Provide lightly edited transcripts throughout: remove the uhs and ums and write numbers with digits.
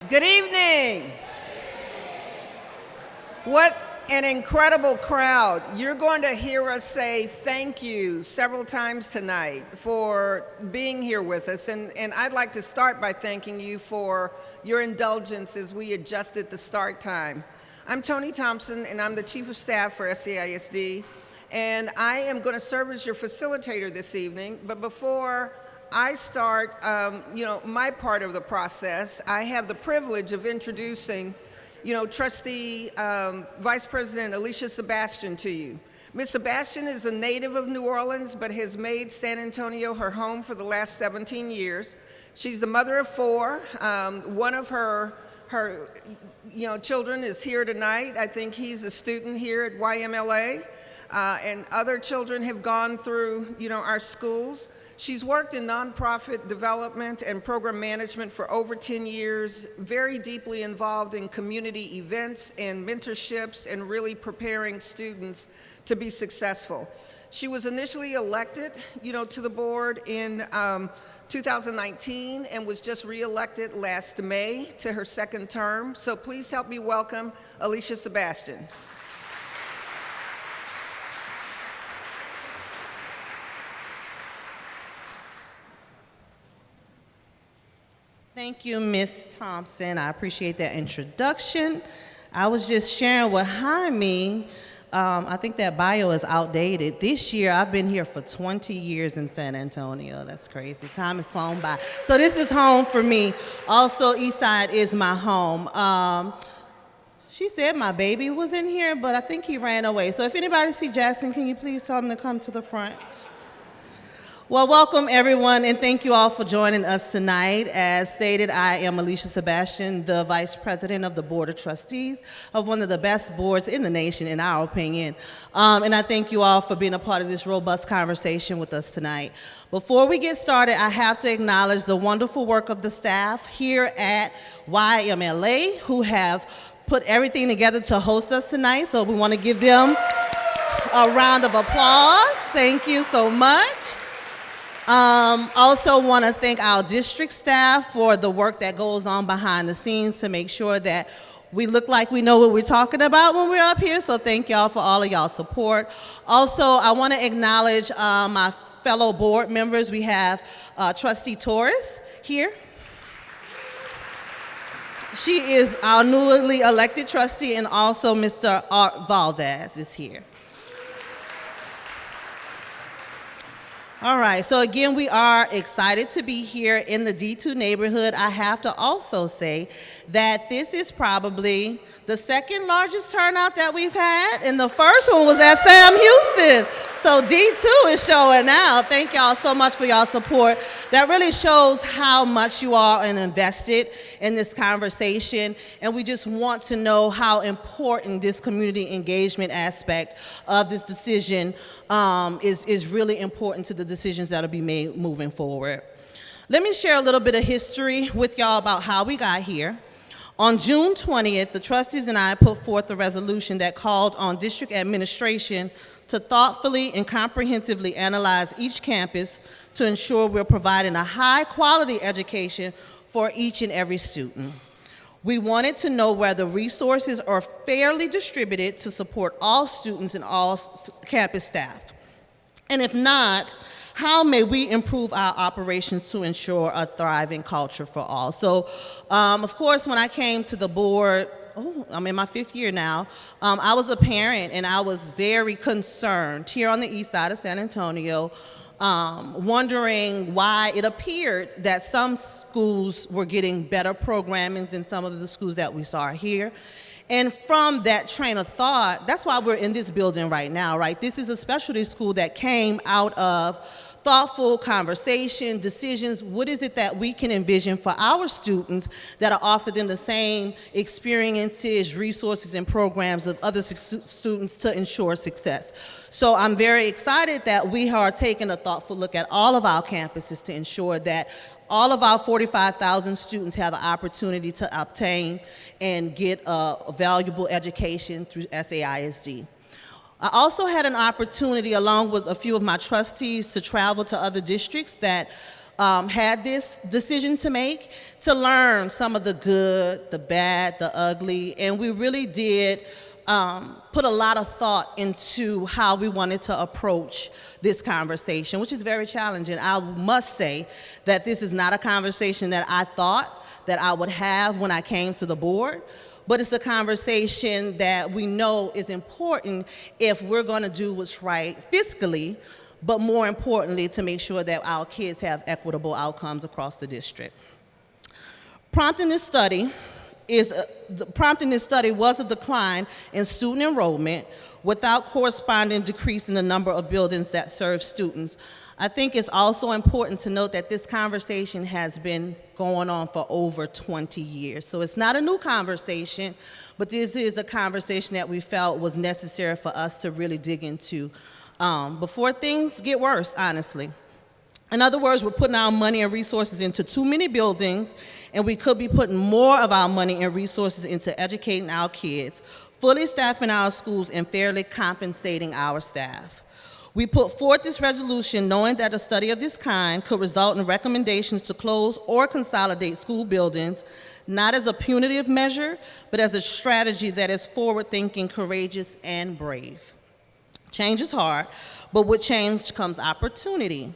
Good evening. What an incredible crowd. You're going to hear us say thank you several times tonight for being here with us. And I'd like to start by thanking you for your indulgence as we adjusted the start time. I'm Tony Thompson, and I'm the Chief of Staff for SAISD. And I am going to serve as your facilitator this evening. But before I start, my part of the process, I have the privilege of introducing, Trustee Vice President Alicia Sebastian to you. Ms. Sebastian is a native of New Orleans, but has made San Antonio her home for the last 17 years. She's the mother of 4. One of her children is here tonight. I think he's a student here at YMLA. And other children have gone through, our schools. She's worked in nonprofit development and program management for over 10 years, very deeply involved in community events and mentorships and really preparing students to be successful. She was initially elected, to the board in 2019 and was just re-elected last May to her 2nd term. So please help me welcome Alicia Sebastian. Thank you, Ms. Thompson. I appreciate that introduction. I was just sharing with Jaime, I think that bio is outdated. This year, I've been here for 20 years in San Antonio. That's crazy. Time has flown by. So this is home for me. Also, Eastside is my home. She said my baby was in here, but I think he ran away. So if anybody see Jackson, can you please tell him to come to the front? Well, welcome everyone, and thank you all for joining us tonight. As stated, I am Alicia Sebastian, the Vice President of the Board of Trustees of one of the best boards in the nation, in our opinion. And I thank you all for being a part of this robust conversation with us tonight. Before we get started, I have to acknowledge the wonderful work of the staff here at YMLA who have put everything together to host us tonight, so we want to give them a round of applause. Thank you so much. Also want to thank our district staff for the work that goes on behind the scenes to make sure that we look like we know what we're talking about when we're up here, so thank y'all for all of y'all support. Also, I want to acknowledge my fellow board members. We have Trustee Torres here. She is our newly elected trustee, and also Mr. Art Valdez is here. All right, so again, we are excited to be here in the D2 neighborhood. I have to also say that this is probably the 2nd largest turnout that we've had, and the first one was at Sam Houston. So D2 is showing out. Thank y'all so much for y'all support. That really shows how much you all are invested in this conversation, and we just want to know how important this community engagement aspect of this decision is really important to the decisions that will be made moving forward. Let me share a little bit of history with y'all about how we got here. On June 20th, the trustees and I put forth a resolution that called on district administration to thoughtfully and comprehensively analyze each campus to ensure we're providing a high-quality education for each and every student. We wanted to know whether resources are fairly distributed to support all students and all campus staff. And if not, how may we improve our operations to ensure a thriving culture for all? So, of course, when I came to the board, I'm in my 5th year now, I was a parent and I was very concerned here on the east side of San Antonio, wondering why it appeared that some schools were getting better programming than some of the schools that we saw here. And from that train of thought, that's why we're in this building right now, right? This is a specialty school that came out of thoughtful conversation, decisions. What is it that we can envision for our students that'll offer them the same experiences, resources, and programs of other students to ensure success? So I'm very excited that we are taking a thoughtful look at all of our campuses to ensure that all of our 45,000 students have an opportunity to obtain and get a valuable education through SAISD. I also had an opportunity, along with a few of my trustees, to travel to other districts that had this decision to make, to learn some of the good, the bad, the ugly, and we really did put a lot of thought into how we wanted to approach this conversation, which is very challenging. I must say that this is not a conversation that I thought that I would have when I came to the board, but it's a conversation that we know is important if we're going to do what's right fiscally, but more importantly, to make sure that our kids have equitable outcomes across the district. Prompting this study was a decline in student enrollment without corresponding decrease in the number of buildings that serve students. I think it's also important to note that this conversation has been going on for over 20 years. So it's not a new conversation, but this is a conversation that we felt was necessary for us to really dig into before things get worse, honestly. In other words, we're putting our money and resources into too many buildings, and we could be putting more of our money and resources into educating our kids, fully staffing our schools, and fairly compensating our staff. We put forth this resolution knowing that a study of this kind could result in recommendations to close or consolidate school buildings, not as a punitive measure, but as a strategy that is forward-thinking, courageous, and brave. Change is hard, but with change comes opportunity.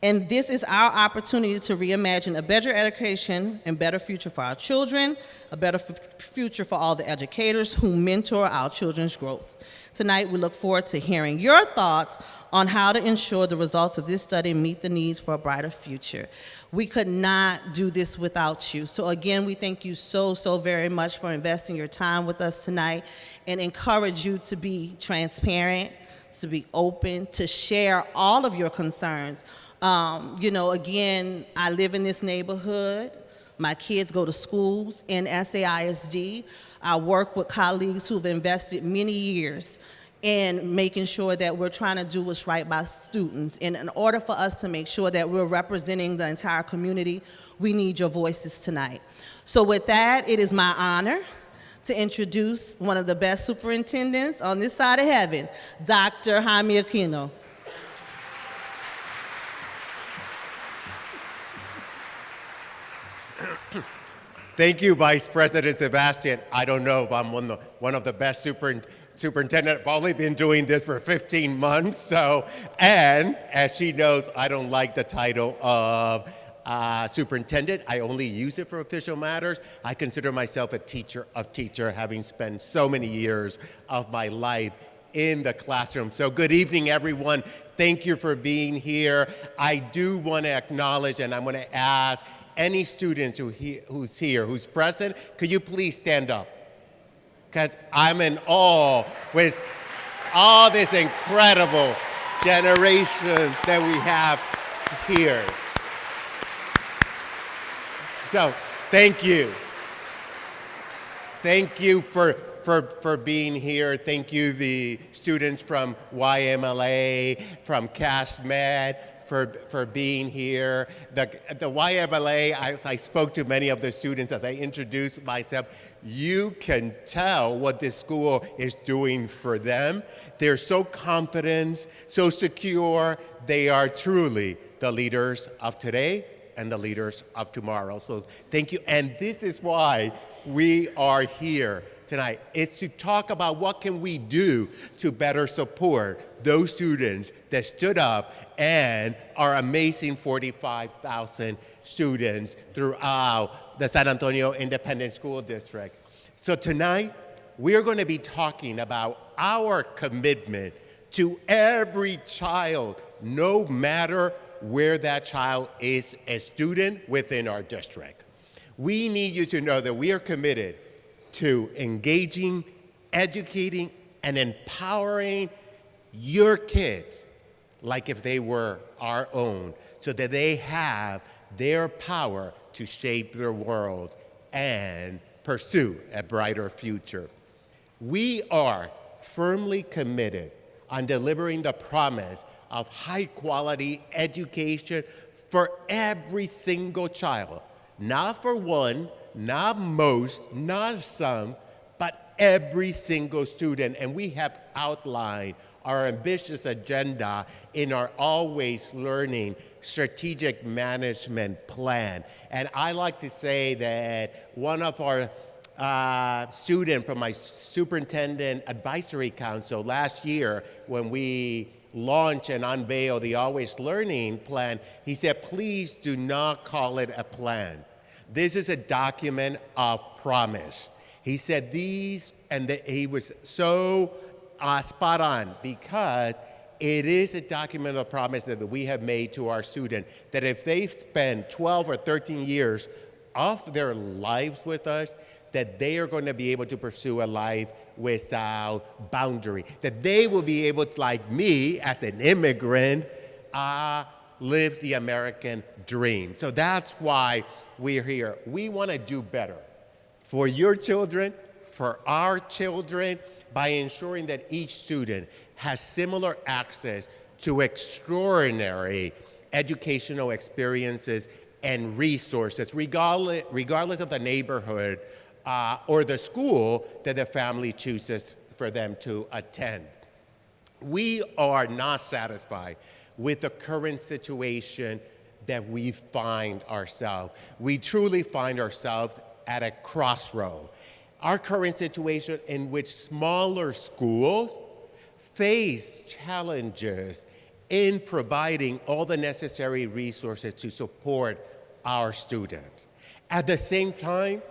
And this is our opportunity to reimagine a better education and better future for our children, a better future for all the educators who mentor our children's growth. Tonight, we look forward to hearing your thoughts on how to ensure the results of this study meet the needs for a brighter future. We could not do this without you. So again, we thank you so very much for investing your time with us tonight, and encourage you to be transparent, to be open, to share all of your concerns. Again, I live in this neighborhood. My kids go to schools in SAISD. I work with colleagues who've invested many years in making sure that we're trying to do what's right by students. And in order for us to make sure that we're representing the entire community, we need your voices tonight. So with that, it is my honor to introduce one of the best superintendents on this side of heaven, Dr. Jaime Aquino. Thank you, Vice President Sebastian. I don't know if I'm one of the best superintendent. I've only been doing this for 15 months, and as she knows, I don't like the title of superintendent. I only use it for official matters. I consider myself a teacher of teacher, having spent so many years of my life in the classroom. So good evening, everyone. Thank you for being here. I do want to acknowledge, and I'm going to ask any student who's here, who's present, could you please stand up? Because I'm in awe with all this incredible generation that we have here. So thank you. Thank you for being here. Thank you, the students from YMLA, from CASMED, for being here. The YMLA, I spoke to many of the students as I introduced myself. You can tell what this school is doing for them. They're so confident, so secure. They are truly the leaders of today and the leaders of tomorrow. So thank you. And this is why we are here tonight. It's to talk about what can we do to better support those students that stood up and our amazing 45,000 students throughout the San Antonio Independent School District. So tonight, we are going to be talking about our commitment to every child, no matter where that child is a student within our district. We need you to know that we are committed to engaging, educating, and empowering your kids like if they were our own, so that they have their power to shape their world and pursue a brighter future. We are firmly committed on delivering the promise of high-quality education for every single child, not for one, not most, not some, but every single student. And we have outlined our ambitious agenda in our Always Learning Strategic Management Plan. And I like to say that one of our student from my Superintendent Advisory Council last year, when we launched and unveiled the Always Learning Plan, he said, please do not call it a plan. This is a document of promise. He said these, and he was so spot on, because it is a document of promise that we have made to our students, that if they spend 12 or 13 years of their lives with us, that they are going to be able to pursue a life without boundary, that they will be able to, like me as an immigrant, live the American dream. So that's why we're here. We want to do better for your children, for our children, by ensuring that each student has similar access to extraordinary educational experiences and resources, regardless of the neighborhood or the school that the family chooses for them to attend. We are not satisfied with the current situation that we find ourselves. We truly find ourselves at a crossroad. Our current situation, in which smaller schools face challenges in providing all the necessary resources to support our students. At the same time,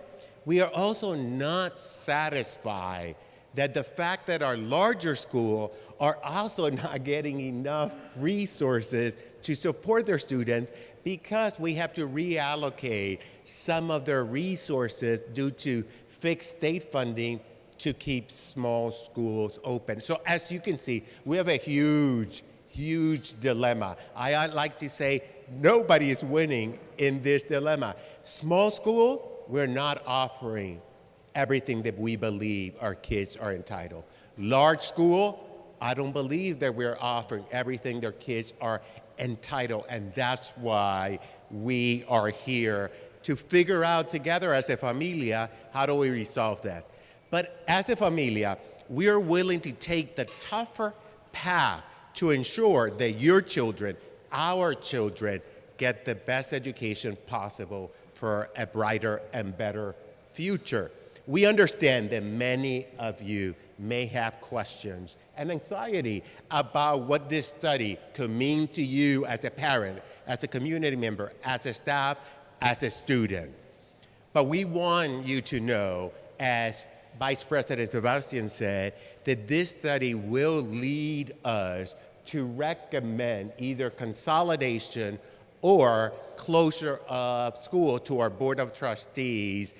we are also not satisfied that the fact that our larger schools are also not getting enough resources to support their students, because we have to reallocate some of their resources due to fixed state funding to keep small schools open. So as you can see, we have a huge dilemma. I like to say nobody is winning in this dilemma. Small school, we're not offering everything that we believe our kids are entitled. Large school, I don't believe that we're offering everything their kids are entitled, and that's why we are here to figure out together as a familia, how do we resolve that? But as a familia, we are willing to take the tougher path to ensure that your children, our children, get the best education possible for a brighter and better future. We understand that many of you may have questions and anxiety about what this study could mean to you as a parent, as a community member, as a staff, as a student. But we want you to know, as Vice President Sebastian said, that this study will lead us to recommend either consolidation or closure of school to our Board of Trustees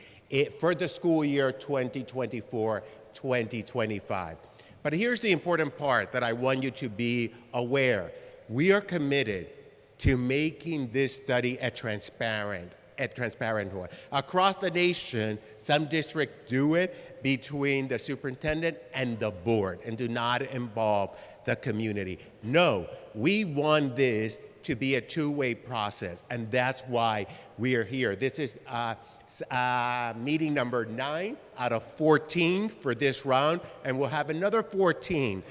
for the school year 2024-2025. But here's the important part that I want you to be aware. We are committed to making this study a transparent one. Across the nation, some districts do it between the superintendent and the board and do not involve the community. No, we want this to be a two-way process, and that's why we are here. This is meeting number 9 out of 14 for this round, and we'll have another 14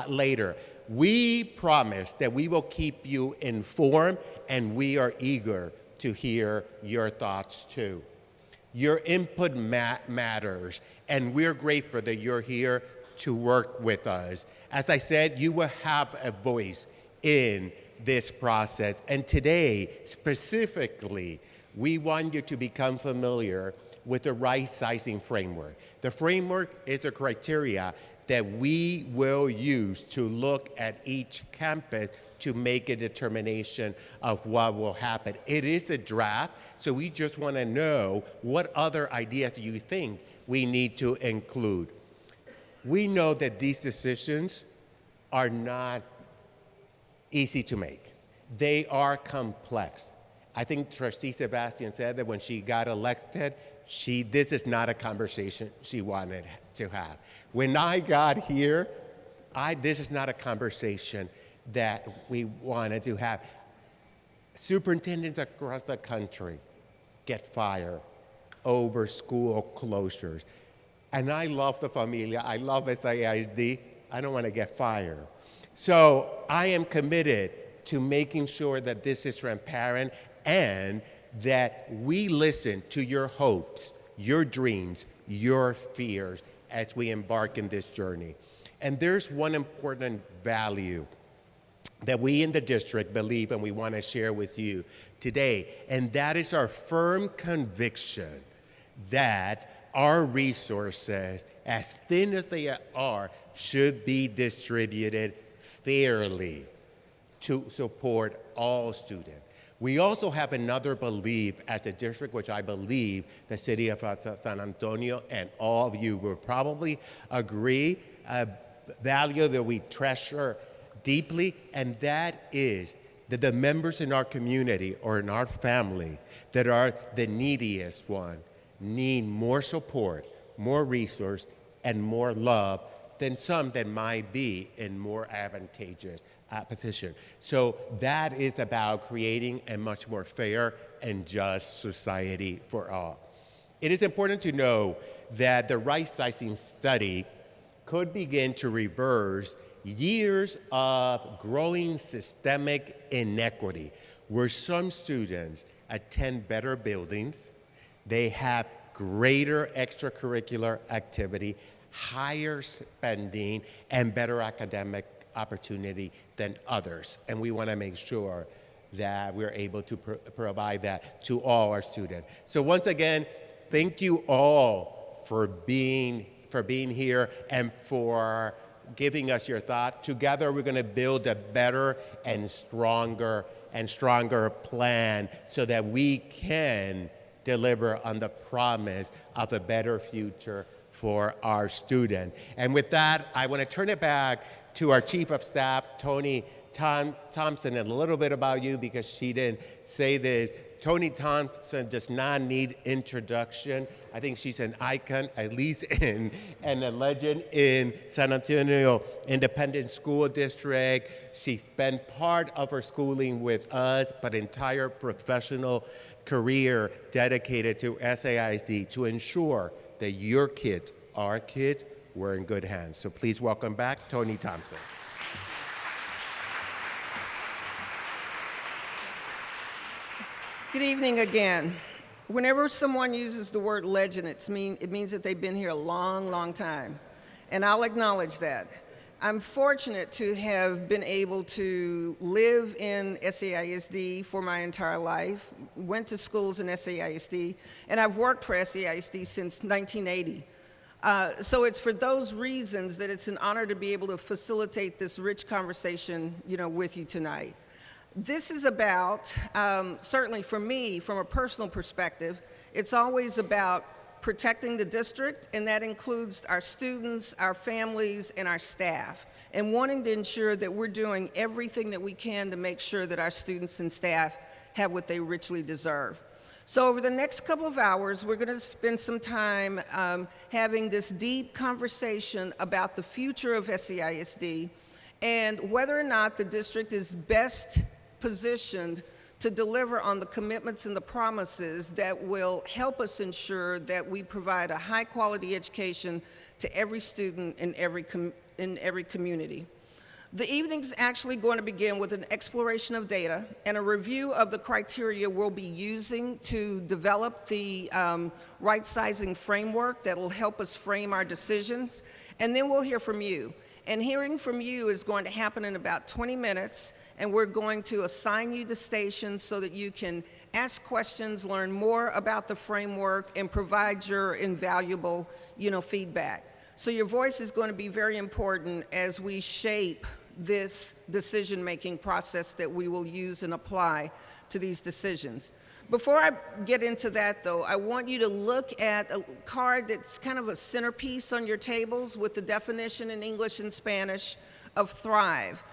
later. We promise that we will keep you informed, and we are eager to hear your thoughts too. Your input matters, and we're grateful that you're here to work with us. As I said, you will have a voice in this process, and today, specifically, we want you to become familiar with the Rightsizing framework. The framework is the criteria that we will use to look at each campus to make a determination of what will happen. It is a draft, so we just want to know what other ideas do you think we need to include. We know that these decisions are not easy to make. They are complex. I think Trustee Sebastian said that when she got elected, this is not a conversation she wanted to have. When I got here, this is not a conversation that we wanted to have. Superintendents across the country get fired over school closures. And I love the familia. I love SAISD. I don't want to get fired. So I am committed to making sure that this is transparent and that we listen to your hopes, your dreams, your fears as we embark in this journey. And there's one important value that we in the district believe and we want to share with you today, and that is our firm conviction that our resources, as thin as they are, should be distributed fairly to support all students. We also have another belief as a district, which I believe the city of San Antonio and all of you will probably agree, a value that we treasure deeply, and that is that the members in our community or in our family that are the neediest one need more support, more resource, and more love than some that might be in more advantageous position. So that is about creating a much more fair and just society for all. It is important to know that the Rightsizing study could begin to reverse years of growing systemic inequity, where some students attend better buildings, they have greater extracurricular activity, higher spending, and better academic opportunity than others. And we want to make sure that we're able to provide that to all our students. So once again, thank you all for being here and for giving us your thought. Together, we're going to build a better and stronger plan so that we can deliver on the promise of a better future for our students. And with that, I want to turn it back to our Chief of Staff, Tony Thompson, and a little bit about you because she didn't say this. Tony Thompson does not need introduction. I think she's an icon, at least and a legend in San Antonio Independent School District. She spent part of her schooling with us, but entire professional career dedicated to SAISD to ensure that your kids, our kids, were in good hands. So please welcome back Tony Thompson. Good evening again. Whenever someone uses the word legend, it means that they've been here a long, long time. And I'll acknowledge that. I'm fortunate to have been able to live in SAISD for my entire life, went to schools in SAISD, and I've worked for SAISD since 1980. So it's for those reasons that it's an honor to be able to facilitate this rich conversation, with you tonight. This is about, certainly for me, from a personal perspective, it's always about protecting the district, and that includes our students, our families, and our staff, and wanting to ensure that we're doing everything that we can to make sure that our students and staff have what they richly deserve. So over the next couple of hours, we're going to spend some time having this deep conversation about the future of SAISD and whether or not the district is best positioned to deliver on the commitments and the promises that will help us ensure that we provide a high-quality education to every student in every community. The evening's actually going to begin with an exploration of data and a review of the criteria we'll be using to develop the right-sizing framework that will help us frame our decisions, and then we'll hear from you. And hearing from you is going to happen in about 20 minutes, and we're going to assign you to stations so that you can ask questions, learn more about the framework, and provide your invaluable, feedback. So your voice is going to be very important as we shape this decision-making process that we will use and apply to these decisions. Before I get into that, though, I want you to look at a card that's kind of a centerpiece on your tables with the definition in English and Spanish of thrive.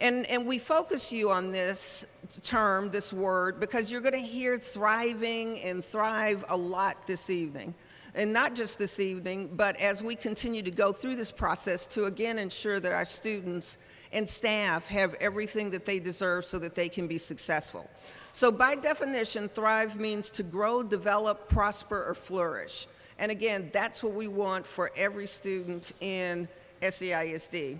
And we focus you on this term, this word, because you're going to hear thriving and thrive a lot this evening. And not just this evening, but as we continue to go through this process to again ensure that our students and staff have everything that they deserve so that they can be successful. So by definition, thrive means to grow, develop, prosper, or flourish. And again, that's what we want for every student in SAISD.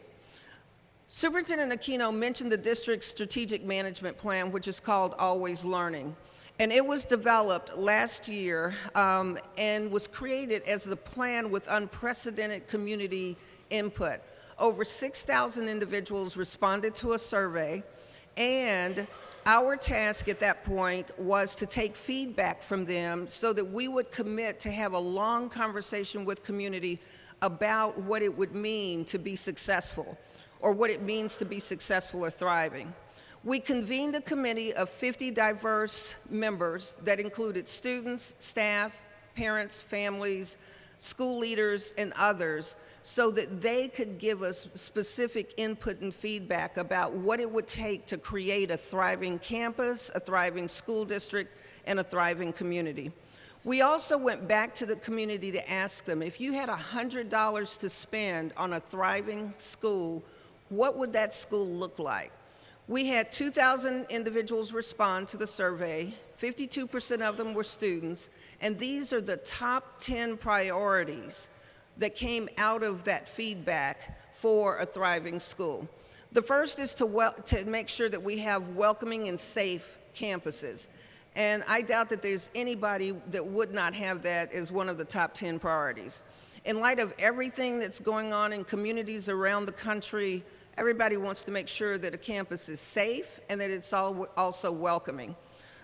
Superintendent Aquino mentioned the district's strategic management plan, which is called Always Learning. And it was developed last year and was created as a plan with unprecedented community input. Over 6,000 individuals responded to a survey, and our task at that point was to take feedback from them so that we would commit to have a long conversation with community about what it would mean to be successful, or what it means to be successful or thriving. We convened a committee of 50 diverse members that included students, staff, parents, families, school leaders, and others, so that they could give us specific input and feedback about what it would take to create a thriving campus, a thriving school district, and a thriving community. We also went back to the community to ask them, if you had $100 to spend on a thriving school, what would that school look like? We had 2,000 individuals respond to the survey. 52% of them were students, and these are the top 10 priorities that came out of that feedback for a thriving school. The first is to make sure that we have welcoming and safe campuses. And I doubt that there's anybody that would not have that as one of the top 10 priorities. In light of everything that's going on in communities around the country, everybody wants to make sure that a campus is safe and that it's also welcoming.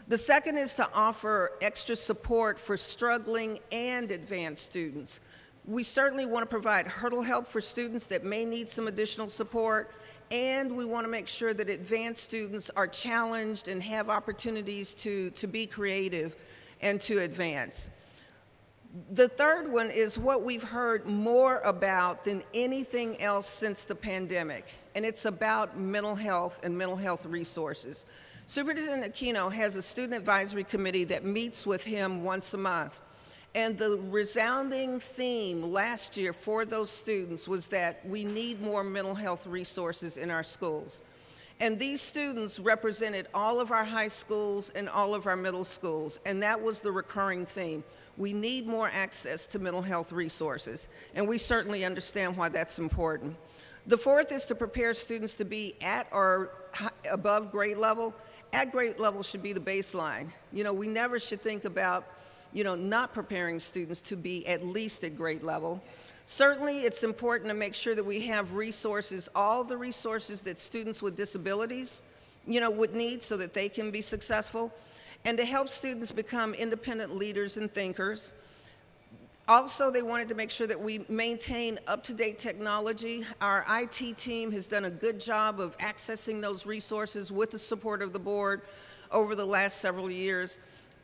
The second is to offer extra support for struggling and advanced students. We certainly want to provide hurdle help for students that may need some additional support, and we want to make sure that advanced students are challenged and have opportunities to be creative and to advance. The third one is what we've heard more about than anything else since the pandemic, and it's about mental health and mental health resources. Superintendent Aquino has a student advisory committee that meets with him once a month. And the resounding theme last year for those students was that we need more mental health resources in our schools. And these students represented all of our high schools and all of our middle schools, and that was the recurring theme. We need more access to mental health resources, and we certainly understand why that's important. The fourth is to prepare students to be at or above grade level. At grade level should be the baseline. You know, we never should think about not preparing students to be at least at grade level. Certainly, it's important to make sure that we have resources, all the resources that students with disabilities, would need so that they can be successful, and to help students become independent leaders and thinkers. Also, they wanted to make sure that we maintain up-to-date technology. Our IT team has done a good job of accessing those resources with the support of the board over the last several years.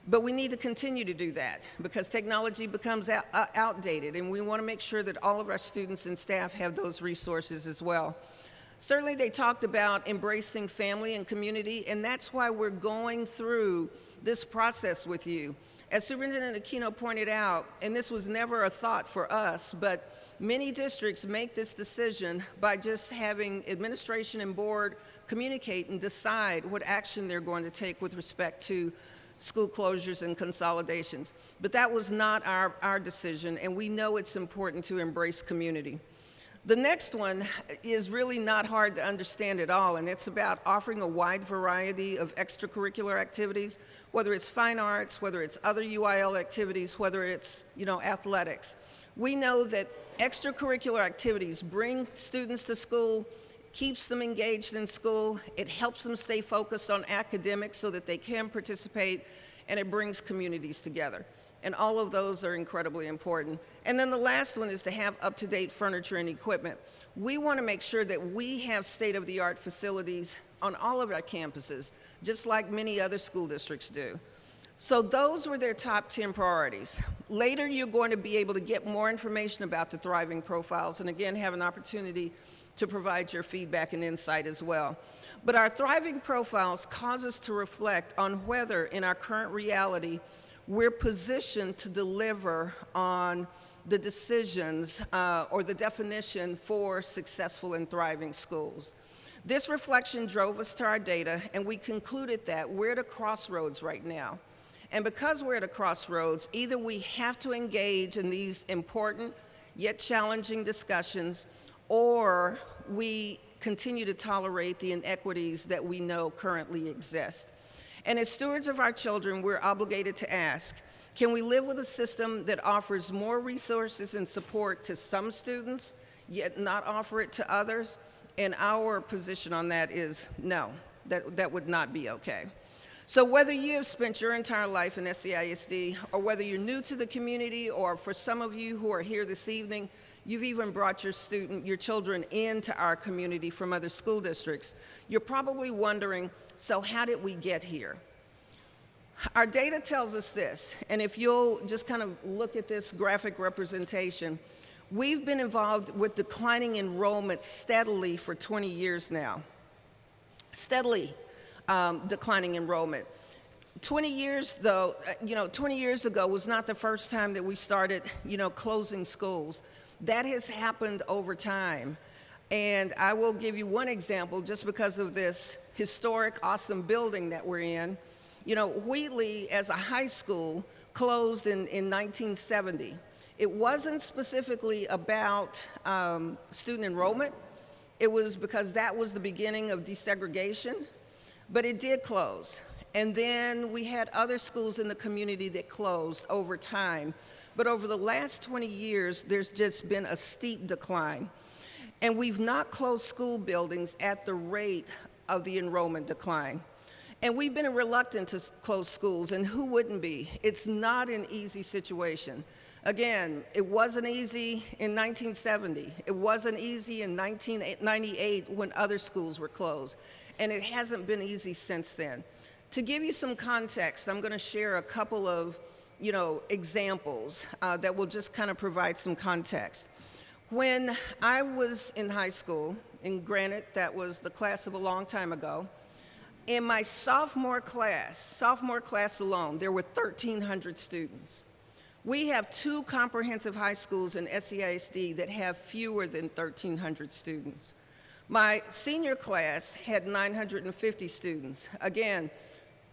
But we need to continue to do that because technology becomes outdated, and we want to make sure that all of our students and staff have those resources as well. Certainly, they talked about embracing family and community, and that's why we're going through this process with you. As Superintendent Aquino pointed out, and this was never a thought for us, but many districts make this decision by just having administration and board communicate and decide what action they're going to take with respect to school closures and consolidations. But that was not our decision, and we know it's important to embrace community. The next one is really not hard to understand at all, and it's about offering a wide variety of extracurricular activities, whether it's fine arts, whether it's other UIL activities, whether it's, athletics. We know that extracurricular activities bring students to school, keeps them engaged in school, it helps them stay focused on academics so that they can participate, and it brings communities together. And all of those are incredibly important. And then the last one is to have up-to-date furniture and equipment. We want to make sure that we have state-of-the-art facilities on all of our campuses, just like many other school districts do. So those were their top 10 priorities. Later, you're going to be able to get more information about the thriving profiles, and again, have an opportunity to provide your feedback and insight as well. But our thriving profiles cause us to reflect on whether, in our current reality, we're positioned to deliver on the decisions or the definition for successful and thriving schools. This reflection drove us to our data, and we concluded that we're at a crossroads right now. And because we're at a crossroads, either we have to engage in these important yet challenging discussions, or we continue to tolerate the inequities that we know currently exist. And as stewards of our children, we're obligated to ask, can we live with a system that offers more resources and support to some students, yet not offer it to others? And our position on that is no, that would not be okay. So whether you have spent your entire life in SAISD, or whether you're new to the community, or for some of you who are here this evening, you've even brought your children into our community from other school districts, you're probably wondering, so how did we get here? Our data tells us this, and if you'll just kind of look at this graphic representation, we've been involved with declining enrollment steadily for 20 years now. Steadily declining enrollment. 20 years though, 20 years ago was not the first time that we started, closing schools. That has happened over time. And I will give you one example just because of this historic, awesome building that we're in. Wheatley as a high school closed in 1970. It wasn't specifically about student enrollment. It was because that was the beginning of desegregation, but it did close. And then we had other schools in the community that closed over time. But over the last 20 years, there's just been a steep decline. And we've not closed school buildings at the rate of the enrollment decline. And we've been reluctant to close schools, and who wouldn't be? It's not an easy situation. Again, it wasn't easy in 1970. It wasn't easy in 1998 when other schools were closed. And it hasn't been easy since then. To give you some context, I'm going to share a couple of examples that will just kind of provide some context. When I was in high school, and granted that was the class of a long time ago, in my sophomore class alone, there were 1,300 students. We have 2 comprehensive high schools in SAISD that have fewer than 1,300 students. My senior class had 950 students. Again,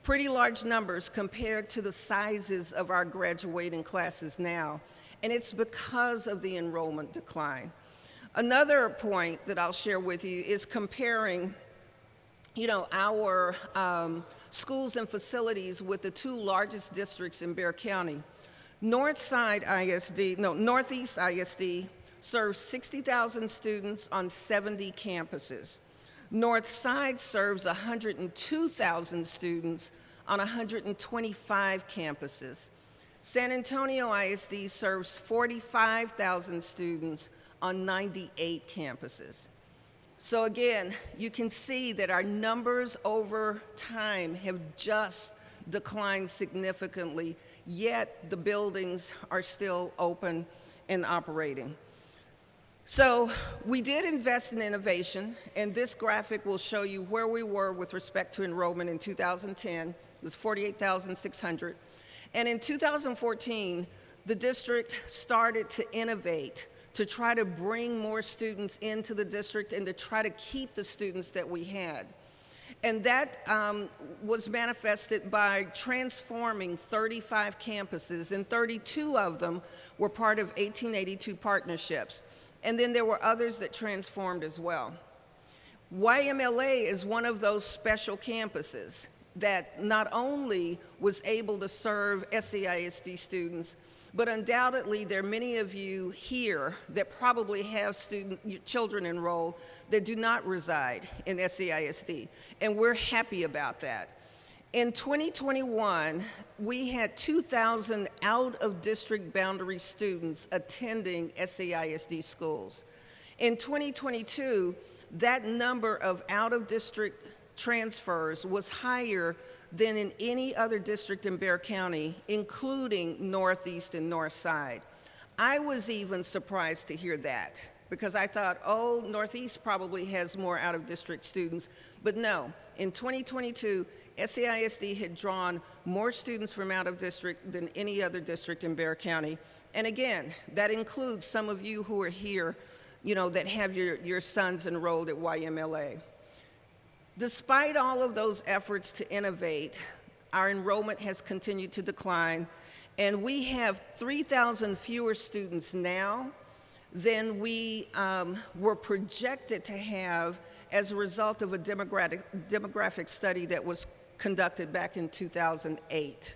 pretty large numbers compared to the sizes of our graduating classes now. And it's because of the enrollment decline. Another point that I'll share with you is comparing our schools and facilities with the 2 largest districts in Bexar County. Northeast ISD serves 60,000 students on 70 campuses. Northside serves 102,000 students on 125 campuses. San Antonio ISD serves 45,000 students on 98 campuses. So again, you can see that our numbers over time have just declined significantly, yet the buildings are still open and operating. So we did invest in innovation, and this graphic will show you where we were with respect to enrollment in 2010. It was 48,600. And in 2014, the district started to innovate to try to bring more students into the district and to try to keep the students that we had. And that was manifested by transforming 35 campuses, and 32 of them were part of 1882 partnerships. And then there were others that transformed as well. YMLA is one of those special campuses that not only was able to serve SAISD students, but undoubtedly there are many of you here that probably have children enrolled that do not reside in SAISD, and we're happy about that. In 2021, we had 2,000 out-of-district boundary students attending SAISD schools. In 2022, that number of out-of-district transfers was higher than in any other district in Bexar County, including Northeast and Northside. I was even surprised to hear that, because I thought, oh, Northeast probably has more out-of-district students. But no, in 2022, SAISD had drawn more students from out of district than any other district in Bexar County. And again, that includes some of you who are here, that have your sons enrolled at YMLA. Despite all of those efforts to innovate, our enrollment has continued to decline, and we have 3,000 fewer students now than we were projected to have as a result of a demographic study that was conducted back in 2008.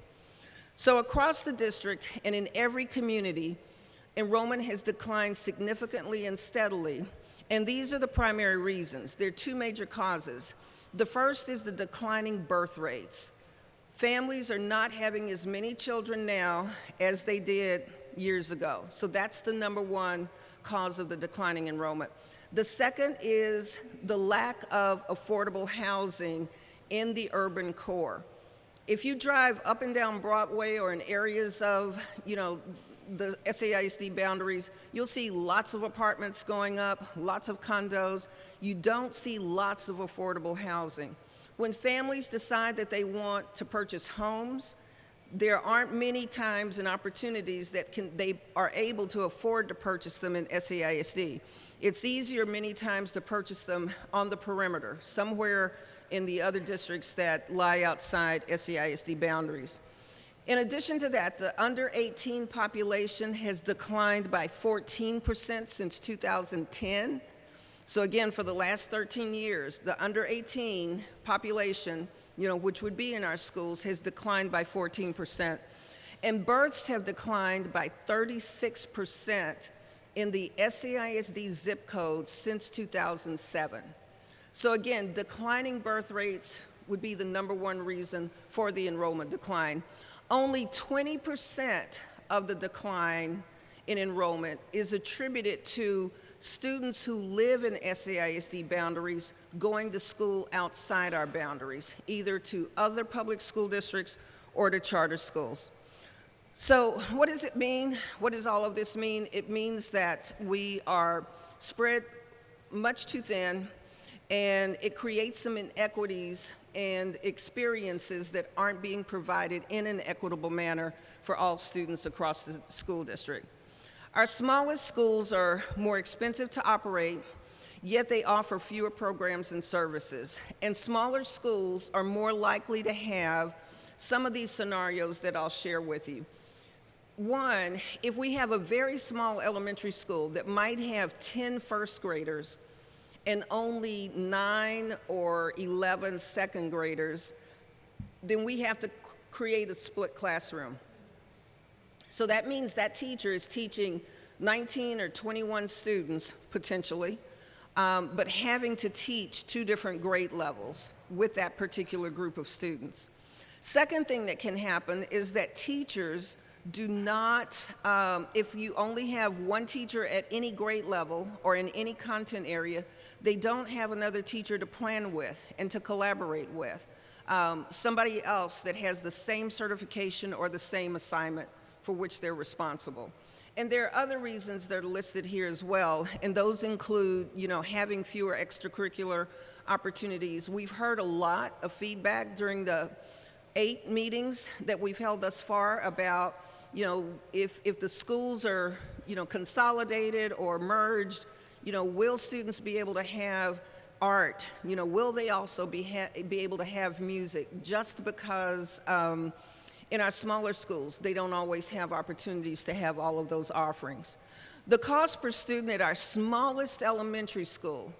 So across the district and in every community, enrollment has declined significantly and steadily, and these are the primary reasons. There are two major causes. The first is the declining birth rates. Families are not having as many children now as they did years ago. So that's the number one cause of the declining enrollment. The second is the lack of affordable housing in the urban core. If you drive up and down Broadway or in areas of, the SAISD boundaries, you'll see lots of apartments going up, lots of condos. You don't see lots of affordable housing. When families decide that they want to purchase homes, there aren't many times and opportunities that they are able to afford to purchase them in SAISD. It's easier many times to purchase them on the perimeter, somewhere in the other districts that lie outside SAISD boundaries. In addition to that, the under 18 population has declined by 14% since 2010. So again, for the last 13 years, the under 18 population, which would be in our schools, has declined by 14%. And births have declined by 36% in the SAISD zip code since 2007. So again, declining birth rates would be the number one reason for the enrollment decline. Only 20% of the decline in enrollment is attributed to students who live in SAISD boundaries going to school outside our boundaries, either to other public school districts or to charter schools. So what does it mean? What does all of this mean? It means that we are spread much too thin, and it creates some inequities and experiences that aren't being provided in an equitable manner for all students across the school district. Our smallest schools are more expensive to operate, yet they offer fewer programs and services. And smaller schools are more likely to have some of these scenarios that I'll share with you. One, if we have a very small elementary school that might have 10 first graders and only 9 or 11 second graders, then we have to create a split classroom. So that means that teacher is teaching 19 or 21 students, potentially, but having to teach 2 different grade levels with that particular group of students. Second thing that can happen is that teachers do not, if you only have one teacher at any grade level or in any content area, they don't have another teacher to plan with and to collaborate with. Somebody else that has the same certification or the same assignment for which they're responsible. And there are other reasons that are listed here as well, and those include, having fewer extracurricular opportunities. We've heard a lot of feedback during the 8 meetings that we've held thus far about, if the schools are, consolidated or merged, will students be able to have art? Will they also be able to have music? Just because in our smaller schools, they don't always have opportunities to have all of those offerings. The cost per student at our smallest elementary school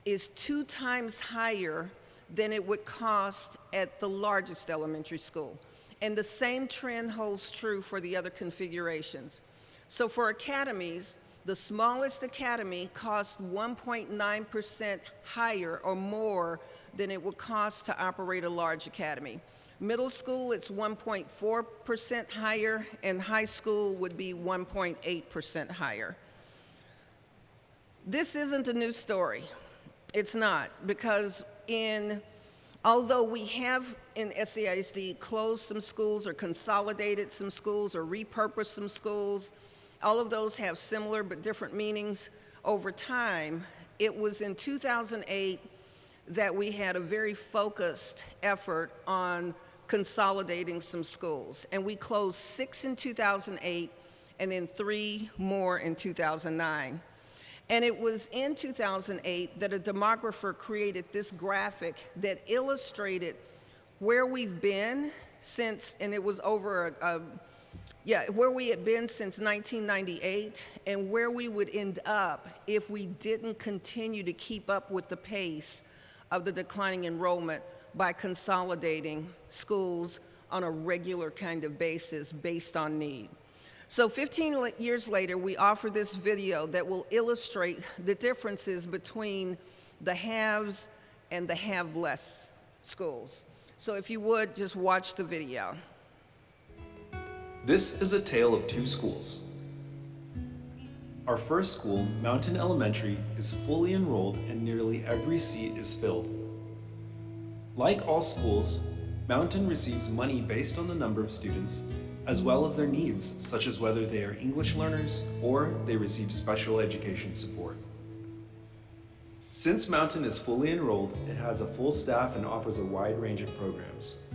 is 2 times higher than it would cost at the largest elementary school. And the same trend holds true for the other configurations. So for academies, the smallest academy costs 1.9% higher or more than it would cost to operate a large academy. Middle school, it's 1.4% higher, and high school would be 1.8% higher. This isn't a new story. It's not, because although we have in SAISD closed some schools or consolidated some schools or repurposed some schools, all of those have similar but different meanings over time. It was in 2008 that we had a very focused effort on consolidating some schools. And we closed 6 in 2008 and then 3 more in 2009. And it was in 2008 that a demographer created this graphic that illustrated where we've been since, and it was over where we had been since 1998 and where we would end up if we didn't continue to keep up with the pace of the declining enrollment by consolidating schools on a regular kind of basis based on need. So 15 years later, we offer this video that will illustrate the differences between the haves and the have-less schools. So if you would, just watch the video. This is a tale of two schools. Our first school, Mountain Elementary, is fully enrolled and nearly every seat is filled. Like all schools, Mountain receives money based on the number of students, as well as their needs, such as whether they are English learners or they receive special education support. Since Mountain is fully enrolled, it has a full staff and offers a wide range of programs.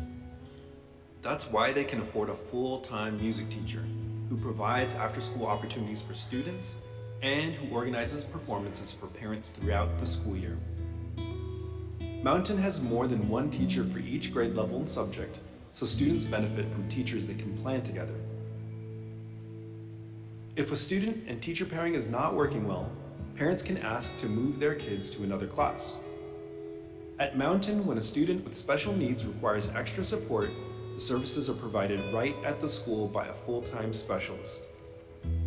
That's why they can afford a full-time music teacher who provides after-school opportunities for students and who organizes performances for parents throughout the school year. Mountain has more than one teacher for each grade level and subject, so students benefit from teachers that can plan together. If a student and teacher pairing is not working well, parents can ask to move their kids to another class. At Mountain, when a student with special needs requires extra support, the services are provided right at the school by a full-time specialist.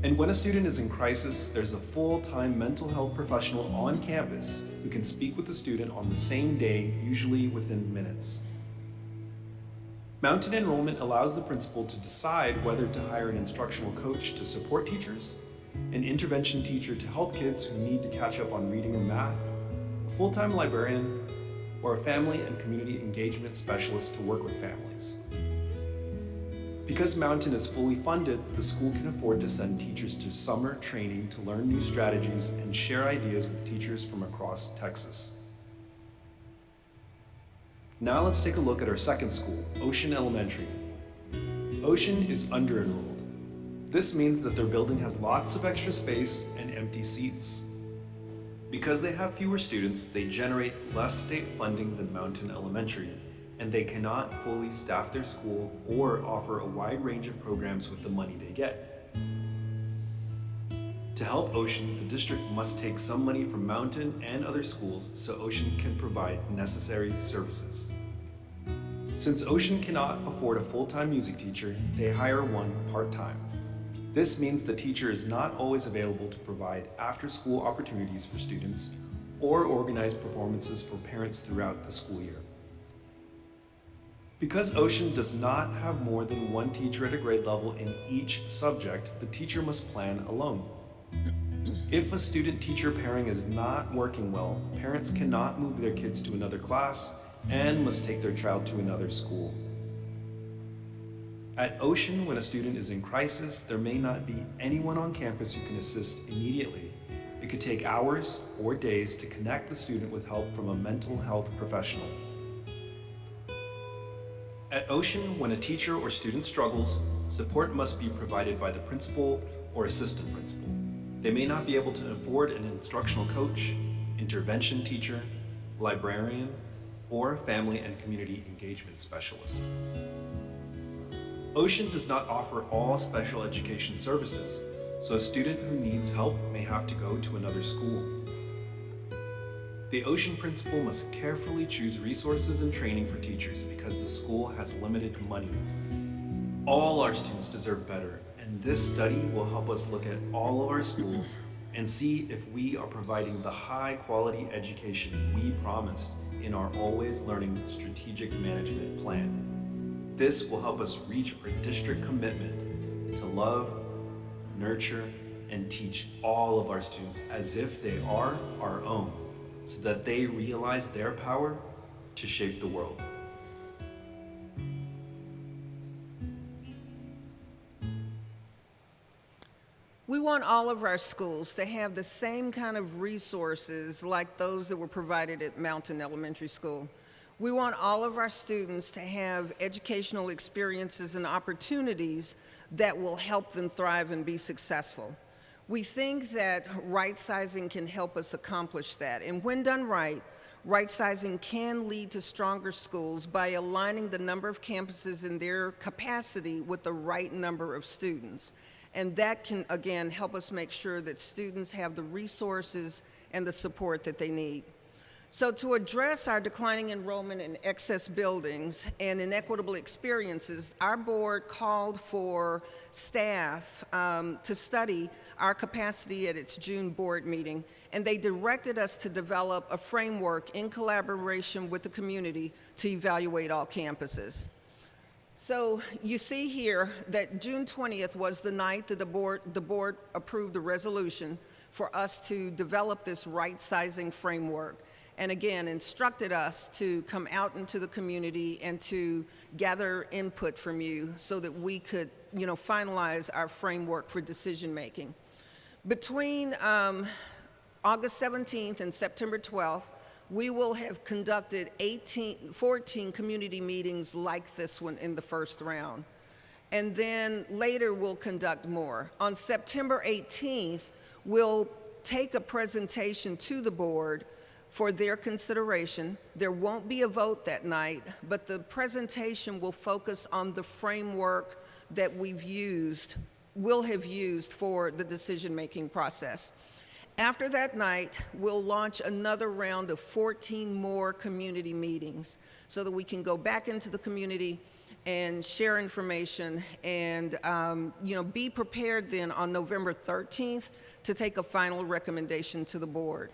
And when a student is in crisis, there's a full-time mental health professional on campus who can speak with the student on the same day, usually within minutes. Mountain enrollment allows the principal to decide whether to hire an instructional coach to support teachers, an intervention teacher to help kids who need to catch up on reading or math, a full-time librarian, or a family and community engagement specialist to work with families. Because Mountain is fully funded, the school can afford to send teachers to summer training to learn new strategies and share ideas with teachers from across Texas. Now let's take a look at our second school, Ocean Elementary. Ocean is under-enrolled. This means that their building has lots of extra space and empty seats. Because they have fewer students, they generate less state funding than Mountain Elementary, and they cannot fully staff their school or offer a wide range of programs with the money they get. To help Ocean, the district must take some money from Mountain and other schools so Ocean can provide necessary services. Since Ocean cannot afford a full-time music teacher, they hire one part-time. This means the teacher is not always available to provide after-school opportunities for students or organize performances for parents throughout the school year. Because Ocean does not have more than one teacher at a grade level in each subject, the teacher must plan alone. If a student-teacher pairing is not working well, parents cannot move their kids to another class and must take their child to another school. At Ocean, when a student is in crisis, there may not be anyone on campus who can assist immediately. It could take hours or days to connect the student with help from a mental health professional. At Ocean, when a teacher or student struggles, support must be provided by the principal or assistant principal. They may not be able to afford an instructional coach, intervention teacher, librarian, or family and community engagement specialist. Ocean does not offer all special education services, so a student who needs help may have to go to another school. The Ocean principal must carefully choose resources and training for teachers because the school has limited money. All our students deserve better, and this study will help us look at all of our schools and see if we are providing the high-quality education we promised in our Always Learning Strategic Management Plan. This will help us reach our district commitment to love, nurture, and teach all of our students as if they are our own, so that they realize their power to shape the world. We want all of our schools to have the same kind of resources like those that were provided at Mountain Elementary School. We want all of our students to have educational experiences and opportunities that will help them thrive and be successful. We think that Rightsizing can help us accomplish that. And when done right, Rightsizing can lead to stronger schools by aligning the number of campuses and their capacity with the right number of students. And that can, again, help us make sure that students have the resources and the support that they need. So to address our declining enrollment in excess buildings and inequitable experiences, our board called for staff to study our capacity at its June board meeting, and they directed us to develop a framework in collaboration with the community to evaluate all campuses. So you see here that June 20th was the night that the board approved the resolution for us to develop this right-sizing framework, and again instructed us to come out into the community and to gather input from you so that we could, finalize our framework for decision making. Between August 17th and September 12th, we will have conducted 14 community meetings like this one in the first round. And then later we'll conduct more. On September 18th, we'll take a presentation to the board for their consideration. There won't be a vote that night, but the presentation will focus on the framework that will have used for the decision-making process. After that night, we'll launch another round of 14 more community meetings so that we can go back into the community and share information and be prepared then on November 13th to take a final recommendation to the board.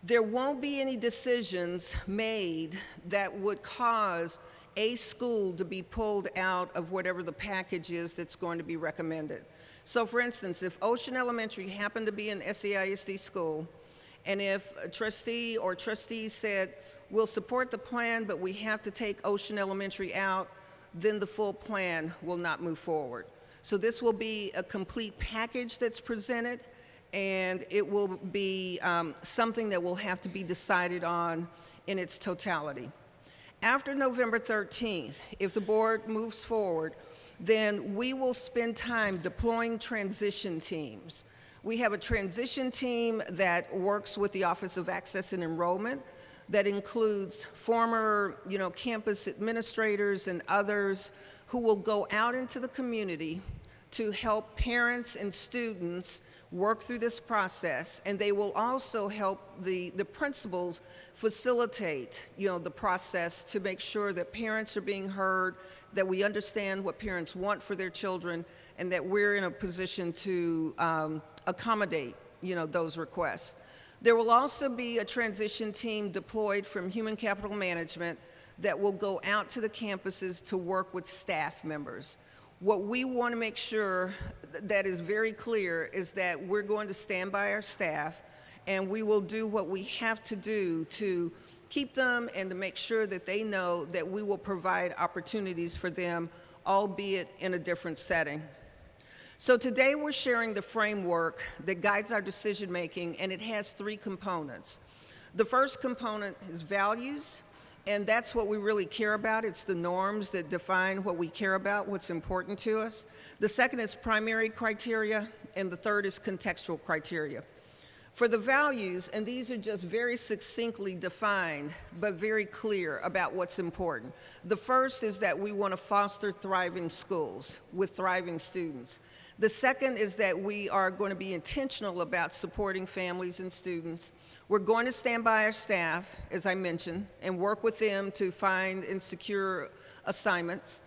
There won't be any decisions made that would cause a school to be pulled out of whatever the package is that's going to be recommended. So for instance, if Ocean Elementary happened to be an SAISD school, and if a trustee or trustees said, we'll support the plan, but we have to take Ocean Elementary out, then the full plan will not move forward. So this will be a complete package that's presented, and it will be something that will have to be decided on in its totality. After November 13th, if the board moves forward, then we will spend time deploying transition teams. We have a transition team that works with the Office of Access and Enrollment that includes former, campus administrators and others who will go out into the community to help parents and students work through this process, and they will also help the principals facilitate, the process to make sure that parents are being heard, that we understand what parents want for their children, and that we're in a position to accommodate, those requests. There will also be a transition team deployed from Human Capital Management that will go out to the campuses to work with staff members. What we want to make sure that is very clear is that we're going to stand by our staff, and we will do what we have to do to keep them and to make sure that they know that we will provide opportunities for them, albeit in a different setting. So today we're sharing the framework that guides our decision making, and it has 3 components. The first component is values, and that's what we really care about. It's the norms that define what we care about, what's important to us. The second is primary criteria, and the third is contextual criteria. For the values, and these are just very succinctly defined, but very clear about what's important. The first is that we want to foster thriving schools with thriving students. The second is that we are going to be intentional about supporting families and students. We're going to stand by our staff, as I mentioned, and work with them to find and secure assignments.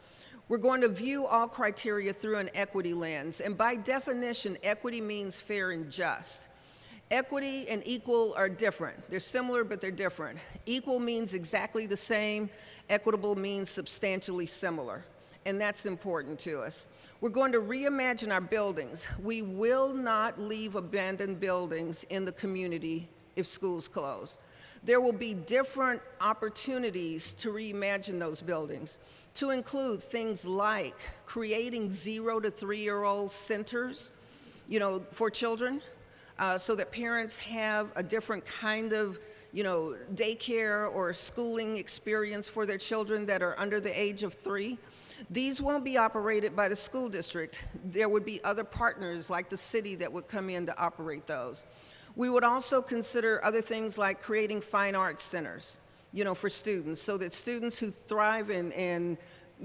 We're going to view all criteria through an equity lens, and by definition, equity means fair and just. Equity and equal are different. They're similar, but they're different. Equal means exactly the same. Equitable means substantially similar, and that's important to us. We're going to reimagine our buildings. We will not leave abandoned buildings in the community if schools close. There will be different opportunities to reimagine those buildings, to include things like creating 0 to 3-year-old centers, for children, so that parents have a different kind of, daycare or schooling experience for their children that are under the age of 3. These won't be operated by the school district. There would be other partners like the city that would come in to operate those. We would also consider other things like creating fine arts centers, for students, so that students who thrive and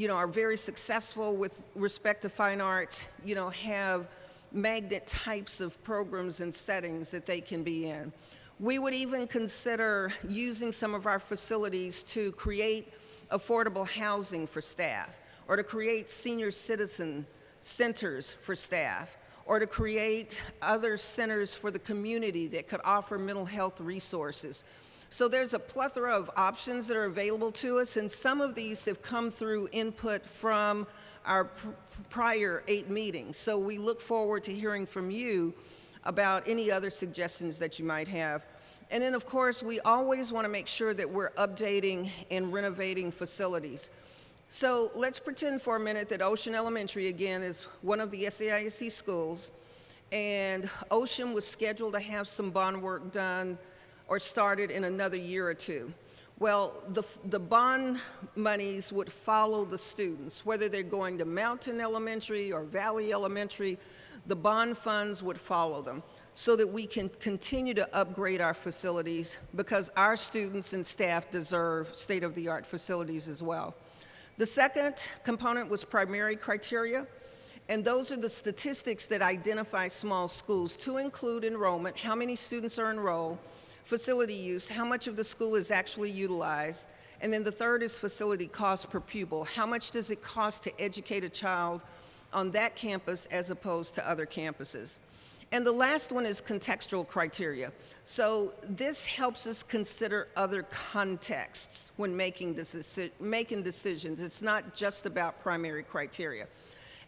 are very successful with respect to fine arts, have magnet types of programs and settings that they can be in. We would even consider using some of our facilities to create affordable housing for staff, or to create senior citizen centers for staff, or to create other centers for the community that could offer mental health resources. So there's a plethora of options that are available to us, and some of these have come through input from our prior 8 meetings. So we look forward to hearing from you about any other suggestions that you might have. And then, of course, we always want to make sure that we're updating and renovating facilities. So let's pretend for a minute that Ocean Elementary, again, is one of the SAISD schools, and Ocean was scheduled to have some bond work done or started in another year or 2. Well, the bond monies would follow the students, whether they're going to Mountain Elementary or Valley Elementary, the bond funds would follow them so that we can continue to upgrade our facilities, because our students and staff deserve state-of-the-art facilities as well. The second component was primary criteria, and those are the statistics that identify small schools to include enrollment, how many students are enrolled, facility use, how much of the school is actually utilized, and then the third is facility cost per pupil. How much does it cost to educate a child on that campus as opposed to other campuses? And the last one is contextual criteria. So this helps us consider other contexts when making decisions. It's not just about primary criteria.